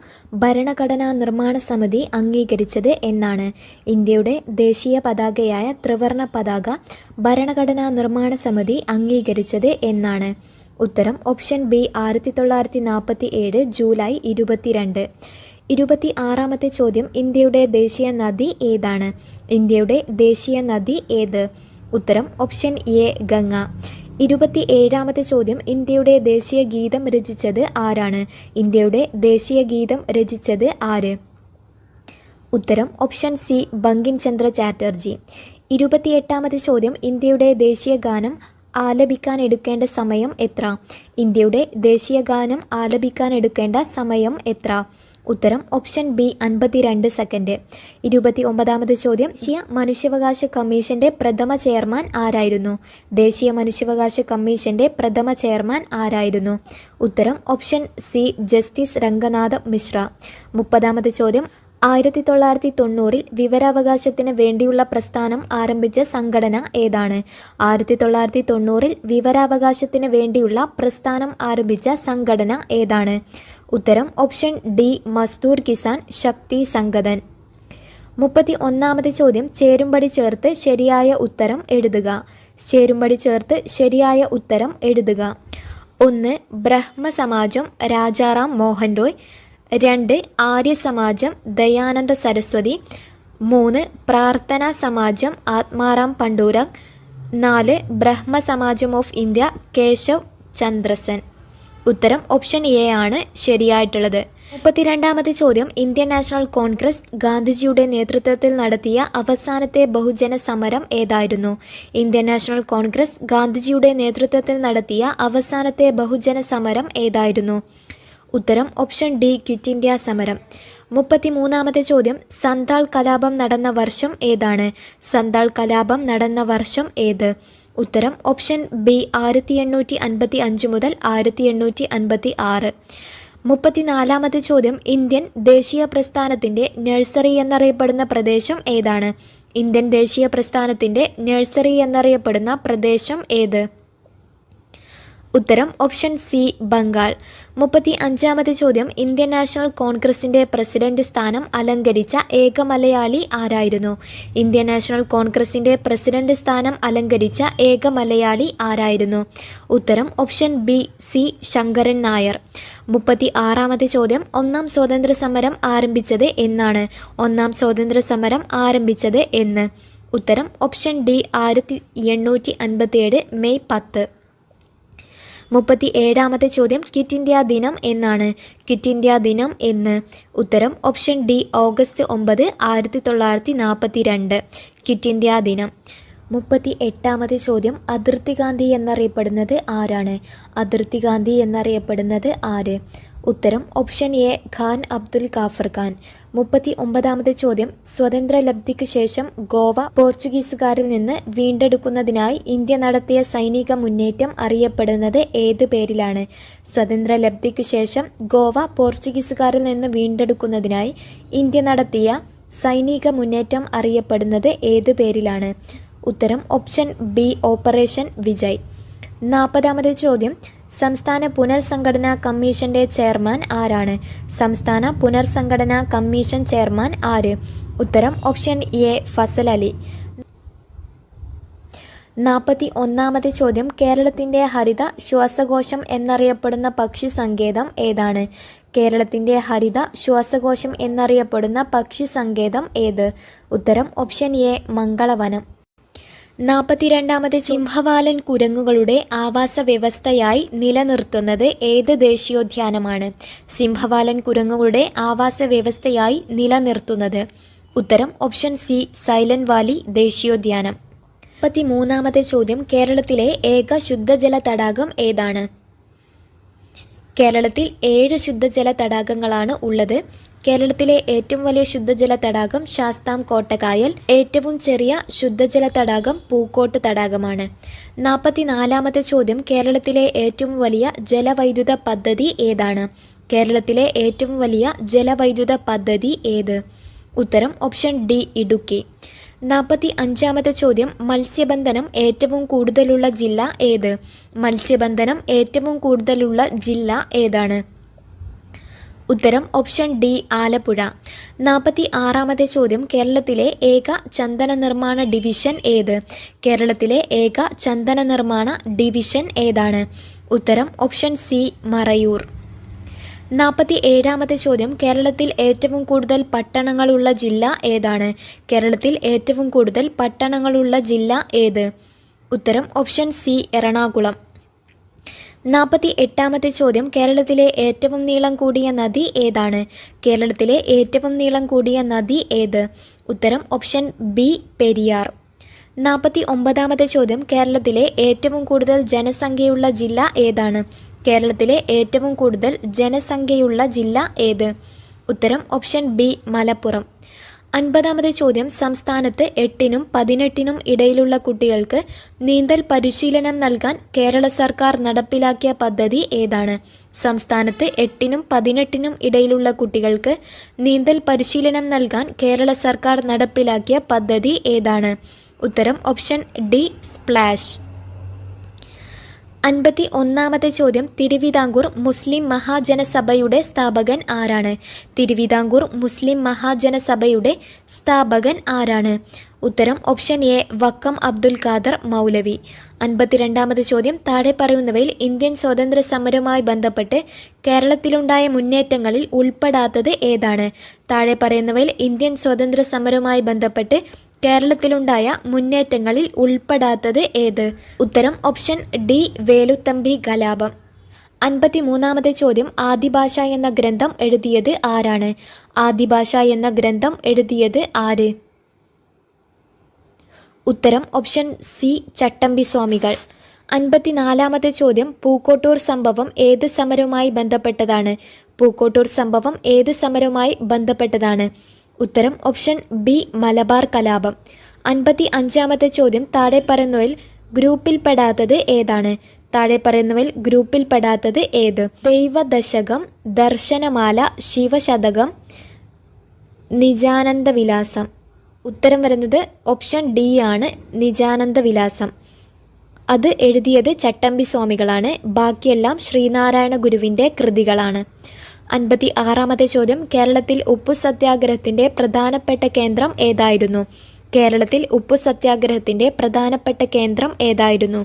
ഭരണഘടനാ നിർമ്മാണ സമിതി അംഗീകരിച്ചത് എന്നാണ്? ഇന്ത്യയുടെ ദേശീയ പതാകയായ ത്രിവർണ പതാക ഭരണഘടനാ നിർമ്മാണ സമിതി അംഗീകരിച്ചത് എന്നാണ്? ഉത്തരം ഓപ്ഷൻ ബി 1947 ജൂലൈ 22. 26-ാമത്തെ ചോദ്യം, ഇന്ത്യയുടെ ദേശീയ നദി ഏതാണ്? ഇന്ത്യയുടെ ദേശീയ നദി ഏത്? ഉത്തരം ഓപ്ഷൻ എ ഗംഗ. 27-ാമത്തെ ചോദ്യം, ഇന്ത്യയുടെ ദേശീയ ഗീതം രചിച്ചത് ആരാണ്? ഇന്ത്യയുടെ ദേശീയ ഗീതം രചിച്ചത് ആര്? ഉത്തരം ഓപ്ഷൻ സി ബങ്കിം ചന്ദ്ര ചാറ്റർജി. 28-ാമത്തെ ചോദ്യം, ഇന്ത്യയുടെ ദേശീയ ഗാനം ആലപിക്കാൻ എടുക്കേണ്ട സമയം എത്ര? ഇന്ത്യയുടെ ദേശീയ ഗാനം ആലപിക്കാൻ എടുക്കേണ്ട സമയം എത്ര? ഉത്തരം ഓപ്ഷൻ ബി 52 സെക്കൻഡ്. 29-ാമത് ചോദ്യം, ദേശീയ മനുഷ്യാവകാശ കമ്മീഷന്റെ പ്രഥമ ചെയർമാൻ ആരായിരുന്നു? ദേശീയ മനുഷ്യാവകാശ കമ്മീഷന്റെ പ്രഥമ ചെയർമാൻ ആരായിരുന്നു? ഉത്തരം option C justice Ranganath Mishra. 30-ാമത് ചോദ്യം, 1990-ൽ വിവരാവകാശത്തിന് വേണ്ടിയുള്ള പ്രസ്ഥാനം ആരംഭിച്ച സംഘടന ഏതാണ്? 1990-ൽ വിവരാവകാശത്തിന് വേണ്ടിയുള്ള പ്രസ്ഥാനം ആരംഭിച്ച സംഘടന ഏതാണ്? ഉത്തരം ഓപ്ഷൻ ഡി മസ്ദൂർ കിസാൻ ശക്തി സംഗതൻ. 31-ാമത് ചോദ്യം, ചേരുംപടി ചേർത്ത് ശരിയായ ഉത്തരം എഴുതുക. ചേരുംപടി ചേർത്ത് ശരിയായ ഉത്തരം എഴുതുക. 1 ബ്രഹ്മസമാജം രാജാറാം മോഹൻ റോയ്. 2 ആര്യ സമാജം ദയാനന്ദ സരസ്വതി. 3 പ്രാർത്ഥനാ സമാജം ആത്മാറാം പണ്ഡൂരക്. 4 Brahmo Samaj of India Keshav Chandra Sen. ഉത്തരം ഓപ്ഷൻ എ ആണ് ശരിയായിട്ടുള്ളത്. 32-ാമത് ചോദ്യം, ഇന്ത്യൻ നാഷണൽ കോൺഗ്രസ് ഗാന്ധിജിയുടെ നേതൃത്വത്തിൽ നടത്തിയ അവസാനത്തെ ബഹുജന സമരം ഏതായിരുന്നു? ഇന്ത്യൻ നാഷണൽ കോൺഗ്രസ് ഗാന്ധിജിയുടെ നേതൃത്വത്തിൽ നടത്തിയ അവസാനത്തെ ബഹുജന സമരം ഏതായിരുന്നു? ഉത്തരം ഓപ്ഷൻ ഡി ക്വിറ്റ് ഇന്ത്യ സമരം. 33-ാമത്തെ ചോദ്യം, സന്താൾ കലാപം നടന്ന വർഷം ഏതാണ്? സന്താൾ കലാപം നടന്ന വർഷം ഏത്? ഉത്തരം ഓപ്ഷൻ ബി 1855 മുതൽ 1856. 34-ാമത്തെ ചോദ്യം, ഇന്ത്യൻ ദേശീയ പ്രസ്ഥാനത്തിൻ്റെ നഴ്സറി എന്നറിയപ്പെടുന്ന പ്രദേശം ഏതാണ്? ഇന്ത്യൻ ദേശീയ പ്രസ്ഥാനത്തിൻ്റെ നഴ്സറി എന്നറിയപ്പെടുന്ന പ്രദേശം ഏത്? ഉത്തരം ഓപ്ഷൻ സി ബംഗാൾ. 35-ാമത്തെ ചോദ്യം, ഇന്ത്യൻ നാഷണൽ കോൺഗ്രസിൻ്റെ പ്രസിഡന്റ് സ്ഥാനം അലങ്കരിച്ച ഏക മലയാളി ആരായിരുന്നു? ഇന്ത്യൻ നാഷണൽ കോൺഗ്രസിൻ്റെ പ്രസിഡന്റ് സ്ഥാനം അലങ്കരിച്ച ഏക മലയാളി ആരായിരുന്നു? ഉത്തരം option B C Sankaran Nair. 36-ാമത്തെ ചോദ്യം, ഒന്നാം സ്വാതന്ത്ര്യ സമരം ആരംഭിച്ചത് എന്നാണ്? ഒന്നാം സ്വാതന്ത്ര്യ സമരം ആരംഭിച്ചത് എന്ന്? ഉത്തരം ഓപ്ഷൻ ഡി 1857 മെയ് 10. 37-ാമത്തെ ചോദ്യം, ക്വിറ്റ് ഇന്ത്യ ദിനം എന്നാണ്? ക്വിറ്റ് ഇന്ത്യ ദിനം എന്ന്? ഉത്തരം option D August 9, 1942 quit India ദിനം. 38-ാമത്തെ ചോദ്യം, അതിർത്തി ഗാന്ധി എന്നറിയപ്പെടുന്നത് ആരാണ്? അതിർത്തി ഗാന്ധി എന്നറിയപ്പെടുന്നത് ആര്? ഉത്തരം ഓപ്ഷൻ എ ഖാൻ അബ്ദുൽ ഗാഫർ ഖാൻ. 39-ാമത്തെ ചോദ്യം, സ്വതന്ത്രലബ്ധിക്ക് ശേഷം ഗോവ പോർച്ചുഗീസുകാരിൽ നിന്ന് വീണ്ടെടുക്കുന്നതിനായി ഇന്ത്യ നടത്തിയ സൈനിക മുന്നേറ്റം അറിയപ്പെടുന്നത് ഏത് പേരിലാണ്? സ്വതന്ത്രലബ്ധിക്ക് ശേഷം ഗോവ പോർച്ചുഗീസുകാരിൽ നിന്ന് വീണ്ടെടുക്കുന്നതിനായി ഇന്ത്യ നടത്തിയ സൈനിക മുന്നേറ്റം അറിയപ്പെടുന്നത് ഏത് പേരിലാണ്? ഉത്തരം ഓപ്ഷൻ ബി ഓപ്പറേഷൻ വിജയ്. 40-ാമത്തെ ചോദ്യം, സംസ്ഥാന പുനർസംഘടനാ കമ്മീഷന്റെ ചെയർമാൻ ആരാണ്? സംസ്ഥാന പുനർസംഘടനാ കമ്മീഷൻ ചെയർമാൻ ആര്? ഉത്തരം ഓപ്ഷൻ എ ഫസൽ അലി. 41-ാമത്തെ ചോദ്യം, കേരളത്തിൻ്റെ ഹരിത ശ്വാസകോശം എന്നറിയപ്പെടുന്ന പക്ഷി സങ്കേതം ഏതാണ്? കേരളത്തിൻ്റെ ഹരിത ശ്വാസകോശം എന്നറിയപ്പെടുന്ന പക്ഷി സങ്കേതം ഏത്? ഉത്തരം ഓപ്ഷൻ എ മംഗളവനം. 42-ാമത്തെ സിംഹവാലൻ കുരങ്ങുകളുടെ ആവാസ വ്യവസ്ഥയായി നിലനിർത്തുന്നത് ഏത് ദേശീയോദ്യാനമാണ്? സിംഹവാലൻ കുരങ്ങുകളുടെ ആവാസ വ്യവസ്ഥയായി നിലനിർത്തുന്നത്? ഉത്തരം ഓപ്ഷൻ സി സൈലന്റ് വാലി ദേശീയോദ്യാനം. 43-ാമത്തെ ചോദ്യം കേരളത്തിലെ ഏക ശുദ്ധജല തടാകം ഏതാണ്? കേരളത്തിൽ 7 ശുദ്ധജല തടാകങ്ങളാണ് ഉള്ളത്. കേരളത്തിലെ ഏറ്റവും വലിയ ശുദ്ധജല തടാകം ശാസ്താം കോട്ടക്കായൽ. ഏറ്റവും ചെറിയ ശുദ്ധജല തടാകം പൂക്കോട്ട് തടാകമാണ്. 44-ാമത്തെ ചോദ്യം കേരളത്തിലെ ഏറ്റവും വലിയ ജലവൈദ്യുത പദ്ധതി ഏതാണ്? കേരളത്തിലെ ഏറ്റവും വലിയ ജലവൈദ്യുത പദ്ധതി ഏത്? ഉത്തരം ഓപ്ഷൻ ഡി ഇടുക്കി. 45-ാമത്തെ ചോദ്യം മത്സ്യബന്ധനം ഏറ്റവും കൂടുതലുള്ള ജില്ല ഏത്? മത്സ്യബന്ധനം ഏറ്റവും കൂടുതലുള്ള ജില്ല ഏതാണ്? ഉത്തരം ഓപ്ഷൻ ഡി ആലപ്പുഴ. 46-ാമത്തെ ചോദ്യം കേരളത്തിലെ ഏക ചന്ദന നിർമ്മാണ ഡിവിഷൻ ഏത്? കേരളത്തിലെ ഏക ചന്ദന നിർമ്മാണ ഡിവിഷൻ ഏതാണ്? ഉത്തരം ഓപ്ഷൻ സി മറയൂർ. 47-ാമത്തെ ചോദ്യം കേരളത്തിൽ ഏറ്റവും കൂടുതൽ പട്ടണങ്ങളുള്ള ജില്ല ഏതാണ്? കേരളത്തിൽ ഏറ്റവും കൂടുതൽ പട്ടണങ്ങളുള്ള ജില്ല ഏത്? ഉത്തരം ഓപ്ഷൻ സി എറണാകുളം. 48-ാമത്തെ ചോദ്യം കേരളത്തിലെ ഏറ്റവും നീളം കൂടിയ നദി ഏതാണ്? കേരളത്തിലെ ഏറ്റവും നീളം കൂടിയ നദി ഏത്? ഉത്തരം ഓപ്ഷൻ ബി പെരിയാർ. 49-ാമത്തെ ചോദ്യം കേരളത്തിലെ ഏറ്റവും കൂടുതൽ ജനസംഖ്യയുള്ള ജില്ല ഏതാണ്? കേരളത്തിലെ ഏറ്റവും കൂടുതൽ ജനസംഖ്യയുള്ള ജില്ല ഏത്? ഉത്തരം ഓപ്ഷൻ ബി മലപ്പുറം. 50-ാമത്തെ ചോദ്യം സംസ്ഥാനത്ത് 8-നും 18-നും ഇടയിലുള്ള കുട്ടികൾക്ക് നീന്തൽ പരിശീലനം നൽകാൻ കേരള സർക്കാർ നടപ്പിലാക്കിയ പദ്ധതി ഏതാണ്? സംസ്ഥാനത്ത് 8-നും 18-നും ഇടയിലുള്ള കുട്ടികൾക്ക് നീന്തൽ പരിശീലനം നൽകാൻ കേരള സർക്കാർ നടപ്പിലാക്കിയ പദ്ധതി ഏതാണ്? ഉത്തരം ഓപ്ഷൻ ഡി സ്പ്ലാഷ്. 51-ാമത്തെ ചോദ്യം തിരുവിതാംകൂർ മുസ്ലിം മഹാജനസഭയുടെ സ്ഥാപകൻ ആരാണ്? തിരുവിതാംകൂർ മുസ്ലിം മഹാജനസഭയുടെ സ്ഥാപകൻ ആരാണ്? ഉത്തരം ഓപ്ഷൻ എ വക്കം അബ്ദുൽ ഖാദർ മൗലവി. 52-ാമത്തെ ചോദ്യം താഴെ പറയുന്നവയിൽ ഇന്ത്യൻ സ്വാതന്ത്ര്യ സമരവുമായി ബന്ധപ്പെട്ട് കേരളത്തിലുണ്ടായ മുന്നേറ്റങ്ങളിൽ ഉൾപ്പെടാത്തത് ഏതാണ്? താഴെ പറയുന്നവയിൽ ഇന്ത്യൻ സ്വാതന്ത്ര്യ സമരവുമായി ബന്ധപ്പെട്ട് കേരളത്തിലുണ്ടായ മുന്നേറ്റങ്ങളിൽ ഉൾപ്പെടാത്തത് ഏത്? ഉത്തരം ഓപ്ഷൻ ഡി വേലുത്തമ്പി കലാപം. 53-ാമത്തെ ചോദ്യം ആദിഭാഷ എന്ന ഗ്രന്ഥം എഴുതിയത് ആരാണ്? ആദിഭാഷ എന്ന ഗ്രന്ഥം എഴുതിയത് ആര്? ഉത്തരം ഓപ്ഷൻ സി ചട്ടമ്പി സ്വാമികൾ. 54-ാമത്തെ ചോദ്യം പൂക്കോട്ടൂർ സംഭവം ഏത് സമരവുമായി ബന്ധപ്പെട്ടതാണ്? പൂക്കോട്ടൂർ സംഭവം ഏത് സമരവുമായി ബന്ധപ്പെട്ടതാണ്? ഉത്തരം ഓപ്ഷൻ ബി മലബാർ കലാപം. 55-ാമത്തെ ചോദ്യം താഴെ പറയുന്നവയിൽ ഗ്രൂപ്പിൽപ്പെടാത്തത് ഏതാണ്? താഴെ പറയുന്നവയിൽ ഗ്രൂപ്പിൽപ്പെടാത്തത് ഏത്? ദൈവദശകം, ദർശനമാല, ശിവശതകം, നിജാനന്ദ വിലാസം. ഉത്തരം വരുന്നത് ഓപ്ഷൻ ഡി ആണ് നിജാനന്ദ വിലാസം. അത് എഴുതിയത് ചട്ടമ്പി സ്വാമികളാണ്. ബാക്കിയെല്ലാം ശ്രീനാരായണ ഗുരുവിൻ്റെ കൃതികളാണ്. 56-ാമത്തെ ചോദ്യം കേരളത്തിൽ ഉപ്പു സത്യാഗ്രഹത്തിൻ്റെ പ്രധാനപ്പെട്ട കേന്ദ്രം ഏതായിരുന്നു? കേരളത്തിൽ ഉപ്പു സത്യാഗ്രഹത്തിൻ്റെ പ്രധാനപ്പെട്ട കേന്ദ്രം ഏതായിരുന്നു?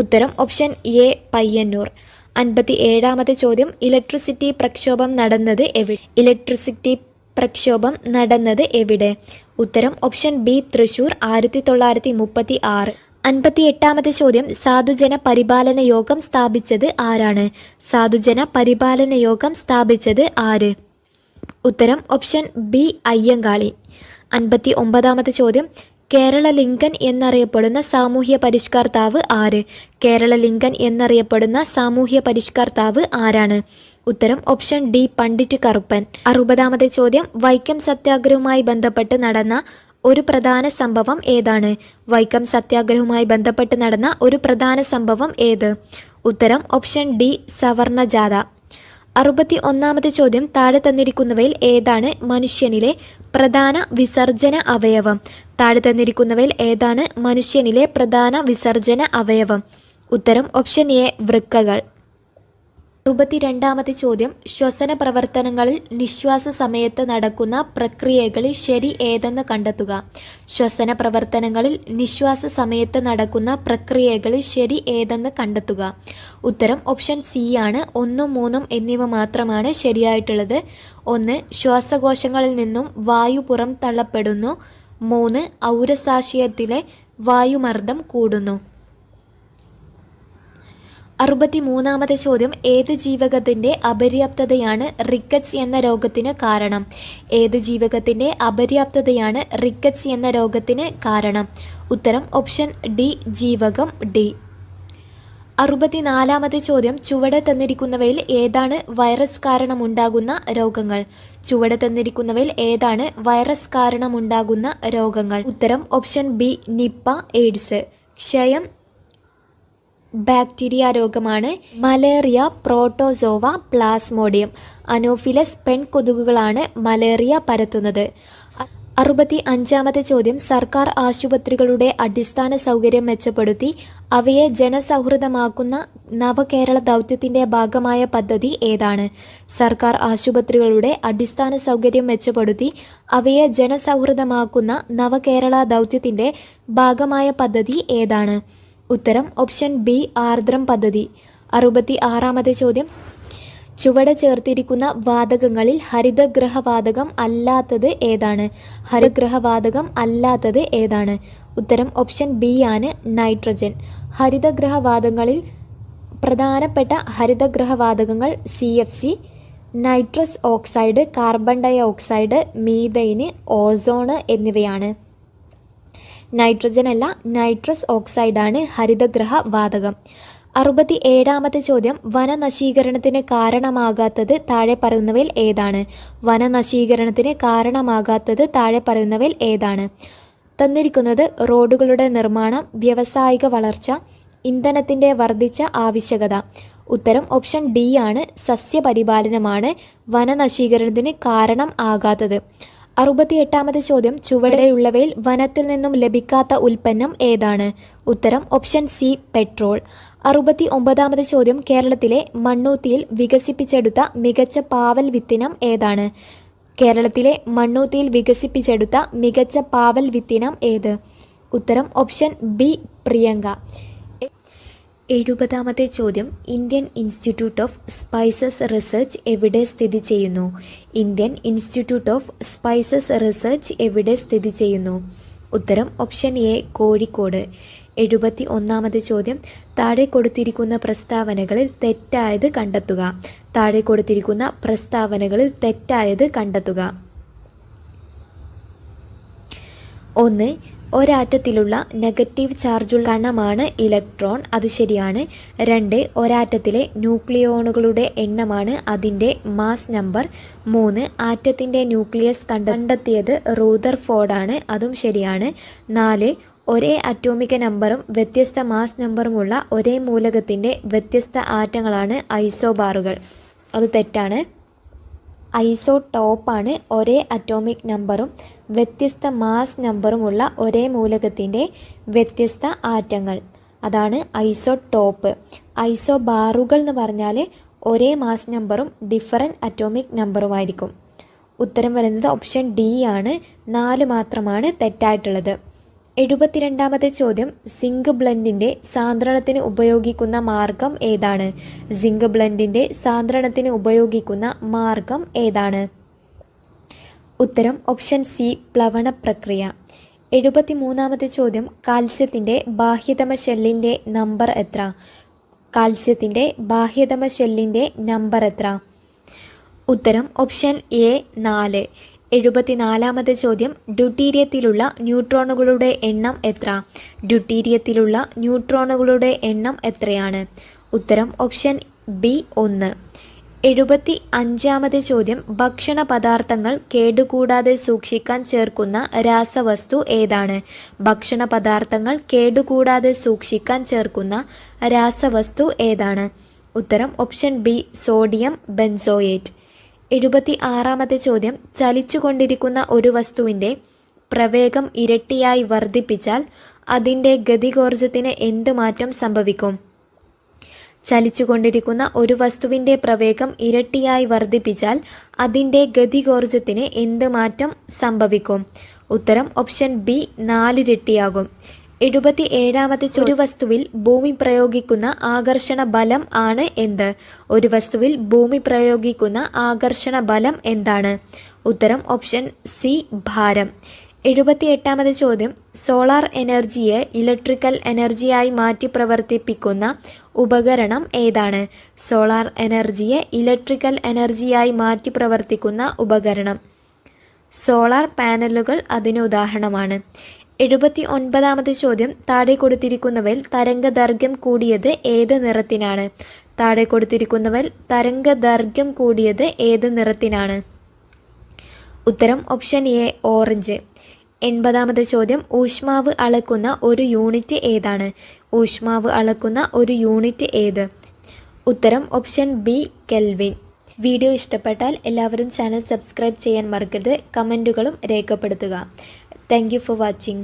ഉത്തരം ഓപ്ഷൻ എ പയ്യന്നൂർ. 57-ാമത്തെ ചോദ്യം ഇലക്ട്രിസിറ്റി പ്രക്ഷോഭം നടന്നത് എവിടെ? ഇലക്ട്രിസിറ്റി പ്രക്ഷോഭം നടന്നത് എവിടെ? ഉത്തരം ഓപ്ഷൻ ബി തൃശൂർ 1936. 58-ാമത്തെ ചോദ്യം സാധുജന പരിപാലന യോഗം സ്ഥാപിച്ചത് ആരാണ്? സാധുജന പരിപാലന യോഗം സ്ഥാപിച്ചത് ആര്? ഉത്തരം ഓപ്ഷൻ ബി അയ്യങ്കാളി. 59-ാമത്തെ ചോദ്യം കേരള ലിങ്കൻ എന്നറിയപ്പെടുന്ന സാമൂഹ്യ പരിഷ്കർത്താവ് ആര്? കേരള ലിങ്കൻ എന്നറിയപ്പെടുന്ന സാമൂഹ്യ പരിഷ്കർത്താവ് ആരാണ്? ഉത്തരം ഓപ്ഷൻ ഡി പണ്ഡിറ്റ് കറുപ്പൻ. 60-ാമത്തെ ചോദ്യം വൈക്കം സത്യാഗ്രഹവുമായി ബന്ധപ്പെട്ട് നടന്ന ഒരു പ്രധാന സംഭവം ഏതാണ്? വൈക്കം സത്യാഗ്രഹവുമായി ബന്ധപ്പെട്ട് നടന്ന ഒരു പ്രധാന സംഭവം ഏത്? ഉത്തരം ഓപ്ഷൻ ഡി സവർണ ജാഥ. 61-ാമത്തെ ചോദ്യം താഴെ തന്നിരിക്കുന്നവയിൽ ഏതാണ് മനുഷ്യനിലെ പ്രധാന വിസർജന അവയവം? താഴെ തന്നിരിക്കുന്നവയിൽ ഏതാണ് മനുഷ്യനിലെ പ്രധാന വിസർജന അവയവം? ഉത്തരം ഓപ്ഷൻ എ വൃക്കകൾ. 62-ാമത്തെ ചോദ്യം ശ്വസന പ്രവർത്തനങ്ങളിൽ നിശ്വാസ സമയത്ത് നടക്കുന്ന പ്രക്രിയകളിൽ ശരി ഏതെന്ന് കണ്ടെത്തുക. ശ്വസന പ്രവർത്തനങ്ങളിൽ നിശ്വാസ സമയത്ത് നടക്കുന്ന പ്രക്രിയകളിൽ ശരി ഏതെന്ന് കണ്ടെത്തുക. ഉത്തരം ഓപ്ഷൻ സി ആണ് 1, 3 എന്നിവ മാത്രമാണ് ശരിയായിട്ടുള്ളത്. 1 ശ്വാസകോശങ്ങളിൽ നിന്നും വായു പുറം തള്ളപ്പെടുന്നു. 3 ഔരസാശയത്തിലെ വായുമർദ്ദം കൂടുന്നു. 63-ാമത്തെ ചോദ്യം ഏത് ജീവകത്തിൻ്റെ അപര്യാപ്തതയാണ് റിക്കറ്റ്സ് എന്ന രോഗത്തിന് കാരണം? ഏത് ജീവകത്തിൻ്റെ അപര്യാപ്തതയാണ് റിക്കറ്റ്സ് എന്ന രോഗത്തിന് കാരണം? ഉത്തരം ഓപ്ഷൻ ഡി ജീവകം ഡി. 64-ാമത്തെ ചോദ്യം ചുവടെ തന്നിരിക്കുന്നവയിൽ ഏതാണ് വൈറസ് കാരണമുണ്ടാകുന്ന രോഗങ്ങൾ? ചുവടെ തന്നിരിക്കുന്നവയിൽ ഏതാണ് വൈറസ് കാരണമുണ്ടാകുന്ന രോഗങ്ങൾ? ഉത്തരം ഓപ്ഷൻ ബി നിപ്പ, എയ്ഡ്സ്. ക്ഷയം ബാക്ടീരിയ രോഗമാണ്. Malaria protozoa plasmodium. അനോഫിലസ് പെൺകൊതുകുകളാണ് മലേറിയ പരത്തുന്നത്. 65-ാമത്തെ ചോദ്യം സർക്കാർ ആശുപത്രികളുടെ അടിസ്ഥാന സൗകര്യം മെച്ചപ്പെടുത്തി അവയെ ജനസൗഹൃദമാക്കുന്ന നവകേരള ദൗത്യത്തിൻ്റെ ഭാഗമായ പദ്ധതി ഏതാണ്? സർക്കാർ ആശുപത്രികളുടെ അടിസ്ഥാന സൗകര്യം മെച്ചപ്പെടുത്തി അവയെ ജനസൗഹൃദമാക്കുന്ന നവകേരള ദൗത്യത്തിൻ്റെ ഭാഗമായ പദ്ധതി ഏതാണ്? ഉത്തരം ഓപ്ഷൻ ബി ആർദ്രം പദ്ധതി. 66-ാമത്തെ ചോദ്യം ചുവടെ ചേർത്തിരിക്കുന്ന വാതകങ്ങളിൽ ഹരിതഗൃഹവാതകം അല്ലാത്തത് ഏതാണ്? ഹരിതഗൃഹവാതകം അല്ലാത്തത് ഏതാണ്? ഉത്തരം ഓപ്ഷൻ ബി ആണ് നൈട്രജൻ. ഹരിതഗൃഹവാതകങ്ങളിൽ പ്രധാനപ്പെട്ട ഹരിതഗൃഹവാതകങ്ങൾ CFC, nitrous oxide, carbon dioxide, methane, ozone എന്നിവയാണ്. നൈട്രജൻ അല്ല, നൈട്രസ് ഓക്സൈഡാണ് ഹരിതഗൃഹ വാതകം. 67-ാമത്തെ ചോദ്യം വനനശീകരണത്തിന് കാരണമാകാത്തത് താഴെ പറയുന്നവയിൽ ഏതാണ്? വനനശീകരണത്തിന് കാരണമാകാത്തത് താഴെ പറയുന്നവയിൽ ഏതാണ്? തന്നിരിക്കുന്നത് റോഡുകളുടെ നിർമ്മാണം, വ്യാവസായിക വളർച്ച, ഇന്ധനത്തിൻ്റെ വർദ്ധിച്ച ആവശ്യകത. ഉത്തരം ഓപ്ഷൻ ഡി ആണ് സസ്യപരിപാലനമാണ് വനനശീകരണത്തിന് കാരണം ആകാത്തത്. 68-ാമത്തെ ചോദ്യം ചുവടെയുള്ളവയിൽ വനത്തിൽ നിന്നും ലഭിക്കാത്ത ഉൽപ്പന്നം ഏതാണ്? ഉത്തരം ഓപ്ഷൻ സി പെട്രോൾ. 69-ാമത്തെ ചോദ്യം കേരളത്തിലെ മണ്ണൂത്തിയിൽ വികസിപ്പിച്ചെടുത്ത മികച്ച പാവൽ വിത്തിനം ഏതാണ്? കേരളത്തിലെ മണ്ണൂത്തിയിൽ വികസിപ്പിച്ചെടുത്ത മികച്ച പാവൽ വിത്തിനം ഏത്? ഉത്തരം ഓപ്ഷൻ ബി പ്രിയങ്ക. 70-ാമത്തെ ചോദ്യം Indian institute of spices research എവിടെ സ്ഥിതി ചെയ്യുന്നു? Indian institute of spices research എവിടെ സ്ഥിതി ചെയ്യുന്നു? ഉത്തരം ഓപ്ഷൻ എ കോഴിക്കോട്. 71-ാമത്തെ ചോദ്യം താഴെ കൊടുത്തിരിക്കുന്ന പ്രസ്താവനകളിൽ തെറ്റായത് കണ്ടെത്തുക. താഴെ കൊടുത്തിരിക്കുന്ന പ്രസ്താവനകളിൽ തെറ്റായത് കണ്ടെത്തുക. 1. ഒരാറ്റത്തിലുള്ള നെഗറ്റീവ് ചാർജുള്ള കണമാണ് ഇലക്ട്രോൺ. അത് ശരിയാണ്. 2. ഒരാറ്റത്തിലെ ന്യൂക്ലിയോണുകളുടെ എണ്ണമാണ് അതിൻ്റെ മാസ് നമ്പർ. 3. ആറ്റത്തിൻ്റെ ന്യൂക്ലിയസ് കണ്ടെത്തിയത് റൂദർഫോർഡാണ്. അതും ശരിയാണ്. 4. ഒരേ അറ്റോമിക നമ്പറും വ്യത്യസ്ത മാസ് നമ്പറുമുള്ള ഒരേ മൂലകത്തിൻ്റെ വ്യത്യസ്ത ആറ്റങ്ങളാണ് ഐസോബാറുകൾ. അത് തെറ്റാണ്. ഐസോടോപ്പാണ് ഒരേ അറ്റോമിക് നമ്പറും വ്യത്യസ്ത മാസ് നമ്പറുമുള്ള ഒരേ മൂലകത്തിൻ്റെ വ്യത്യസ്ത ആറ്റങ്ങൾ. അതാണ് ഐസോടോപ്പ്. ഐസോബാറുകൾ എന്ന് പറഞ്ഞാൽ ഒരേ മാസ് നമ്പറും ഡിഫറൻറ്റ് അറ്റോമിക് നമ്പറുമായിരിക്കും. ഉത്തരം വരുന്നത് ഓപ്ഷൻ ഡി ആണ്. 4 മാത്രമാണ് തെറ്റായിട്ടുള്ളത്. 72-ാമത്തെ ചോദ്യം സിങ്ക് ബ്ലെൻഡിൻ്റെ സാന്ദ്രണത്തിന് ഉപയോഗിക്കുന്ന മാർഗം ഏതാണ്? സിങ്ക് ബ്ലെൻഡിൻ്റെ സാന്ദ്രണത്തിന് ഉപയോഗിക്കുന്ന മാർഗം ഏതാണ്? ഉത്തരം ഓപ്ഷൻ സി പ്ലവണ പ്രക്രിയ. 73-ാമത്തെ ചോദ്യം കാൽസ്യത്തിൻ്റെ ബാഹ്യതമ ഷെല്ലിൻ്റെ നമ്പർ എത്ര? കാൽസ്യത്തിൻ്റെ ബാഹ്യതമ ഷെല്ലിൻ്റെ നമ്പർ എത്ര? ഉത്തരം ഓപ്ഷൻ എ 4. 74-ാമത്തെ ചോദ്യം ഡ്യൂട്ടീരിയത്തിലുള്ള ന്യൂട്രോണുകളുടെ എണ്ണം എത്ര? ഡ്യൂട്ടീരിയത്തിലുള്ള ന്യൂട്രോണുകളുടെ എണ്ണം എത്രയാണ്? ഉത്തരം ഓപ്ഷൻ ബി 1. 75-ാമത്തെ ചോദ്യം ഭക്ഷണ പദാർത്ഥങ്ങൾ കേടുകൂടാതെ സൂക്ഷിക്കാൻ ചേർക്കുന്ന രാസവസ്തു ഏതാണ്? ഭക്ഷണ പദാർത്ഥങ്ങൾ കേടുകൂടാതെ സൂക്ഷിക്കാൻ ചേർക്കുന്ന രാസവസ്തു ഏതാണ്? ഉത്തരം ഓപ്ഷൻ ബി സോഡിയം ബെൻസോയേറ്റ്. 76-ാമത്തെ ചോദ്യം ചലിച്ചുകൊണ്ടിരിക്കുന്ന ഒരു വസ്തുവിൻ്റെ പ്രവേഗം ഇരട്ടിയായി വർദ്ധിപ്പിച്ചാൽ അതിൻ്റെ ഗതികോർജത്തിന് എന്ത് മാറ്റം സംഭവിക്കും? ചലിച്ചുകൊണ്ടിരിക്കുന്ന ഒരു വസ്തുവിൻ്റെ പ്രവേഗം ഇരട്ടിയായി വർദ്ധിപ്പിച്ചാൽ അതിൻ്റെ ഗതികോർജത്തിന് എന്ത് മാറ്റം സംഭവിക്കും? ഉത്തരം ഓപ്ഷൻ ബി 4 ഇരട്ടിയാകും. 77-ാമത്തെ ഒരു വസ്തുവിൽ ഭൂമി പ്രയോഗിക്കുന്ന ആകർഷണ ബലം ആണ് എന്ത്? ഒരു വസ്തുവിൽ ഭൂമി പ്രയോഗിക്കുന്ന ആകർഷണ ബലം എന്താണ്? ഉത്തരം ഓപ്ഷൻ സി ഭാരം. 78ാമത് ചോദ്യം, സോളാർ എനർജിയെ ഇലക്ട്രിക്കൽ എനർജിയായി മാറ്റി പ്രവർത്തിപ്പിക്കുന്ന ഉപകരണം ഏതാണ്? സോളാർ എനർജിയെ ഇലക്ട്രിക്കൽ എനർജിയായി മാറ്റി പ്രവർത്തിക്കുന്ന ഉപകരണം. സോളാർ പാനലുകൾ അതിന് ഉദാഹരണമാണ്. 79ാമത് ചോദ്യം, താഴെ കൊടുത്തിരിക്കുന്നവയിൽ തരംഗദൈർഘ്യം കൂടിയത് ഏത് നിറത്തിനാണ്? താഴെ കൊടുത്തിരിക്കുന്നവയിൽ തരംഗദൈർഘ്യം കൂടിയത് ഏത് നിറത്തിനാണ്? ഉത്തരം ഓപ്ഷൻ എ, ഓറഞ്ച്. 80ാമത് ചോദ്യം, ഊഷ്മാവ് അളക്കുന്ന ഒരു യൂണിറ്റ് ഏതാണ്? ഊഷ്മാവ് അളക്കുന്ന ഒരു യൂണിറ്റ് ഏത്? ഉത്തരം ഓപ്ഷൻ ബി, കെൽവിൻ. വീഡിയോ ഇഷ്ടപ്പെട്ടാൽ എല്ലാവരും ചാനൽ സബ്സ്ക്രൈബ് ചെയ്യാൻ മറക്കരുത്. കമൻറ്റുകളും രേഖപ്പെടുത്തുക. Thank you for watching.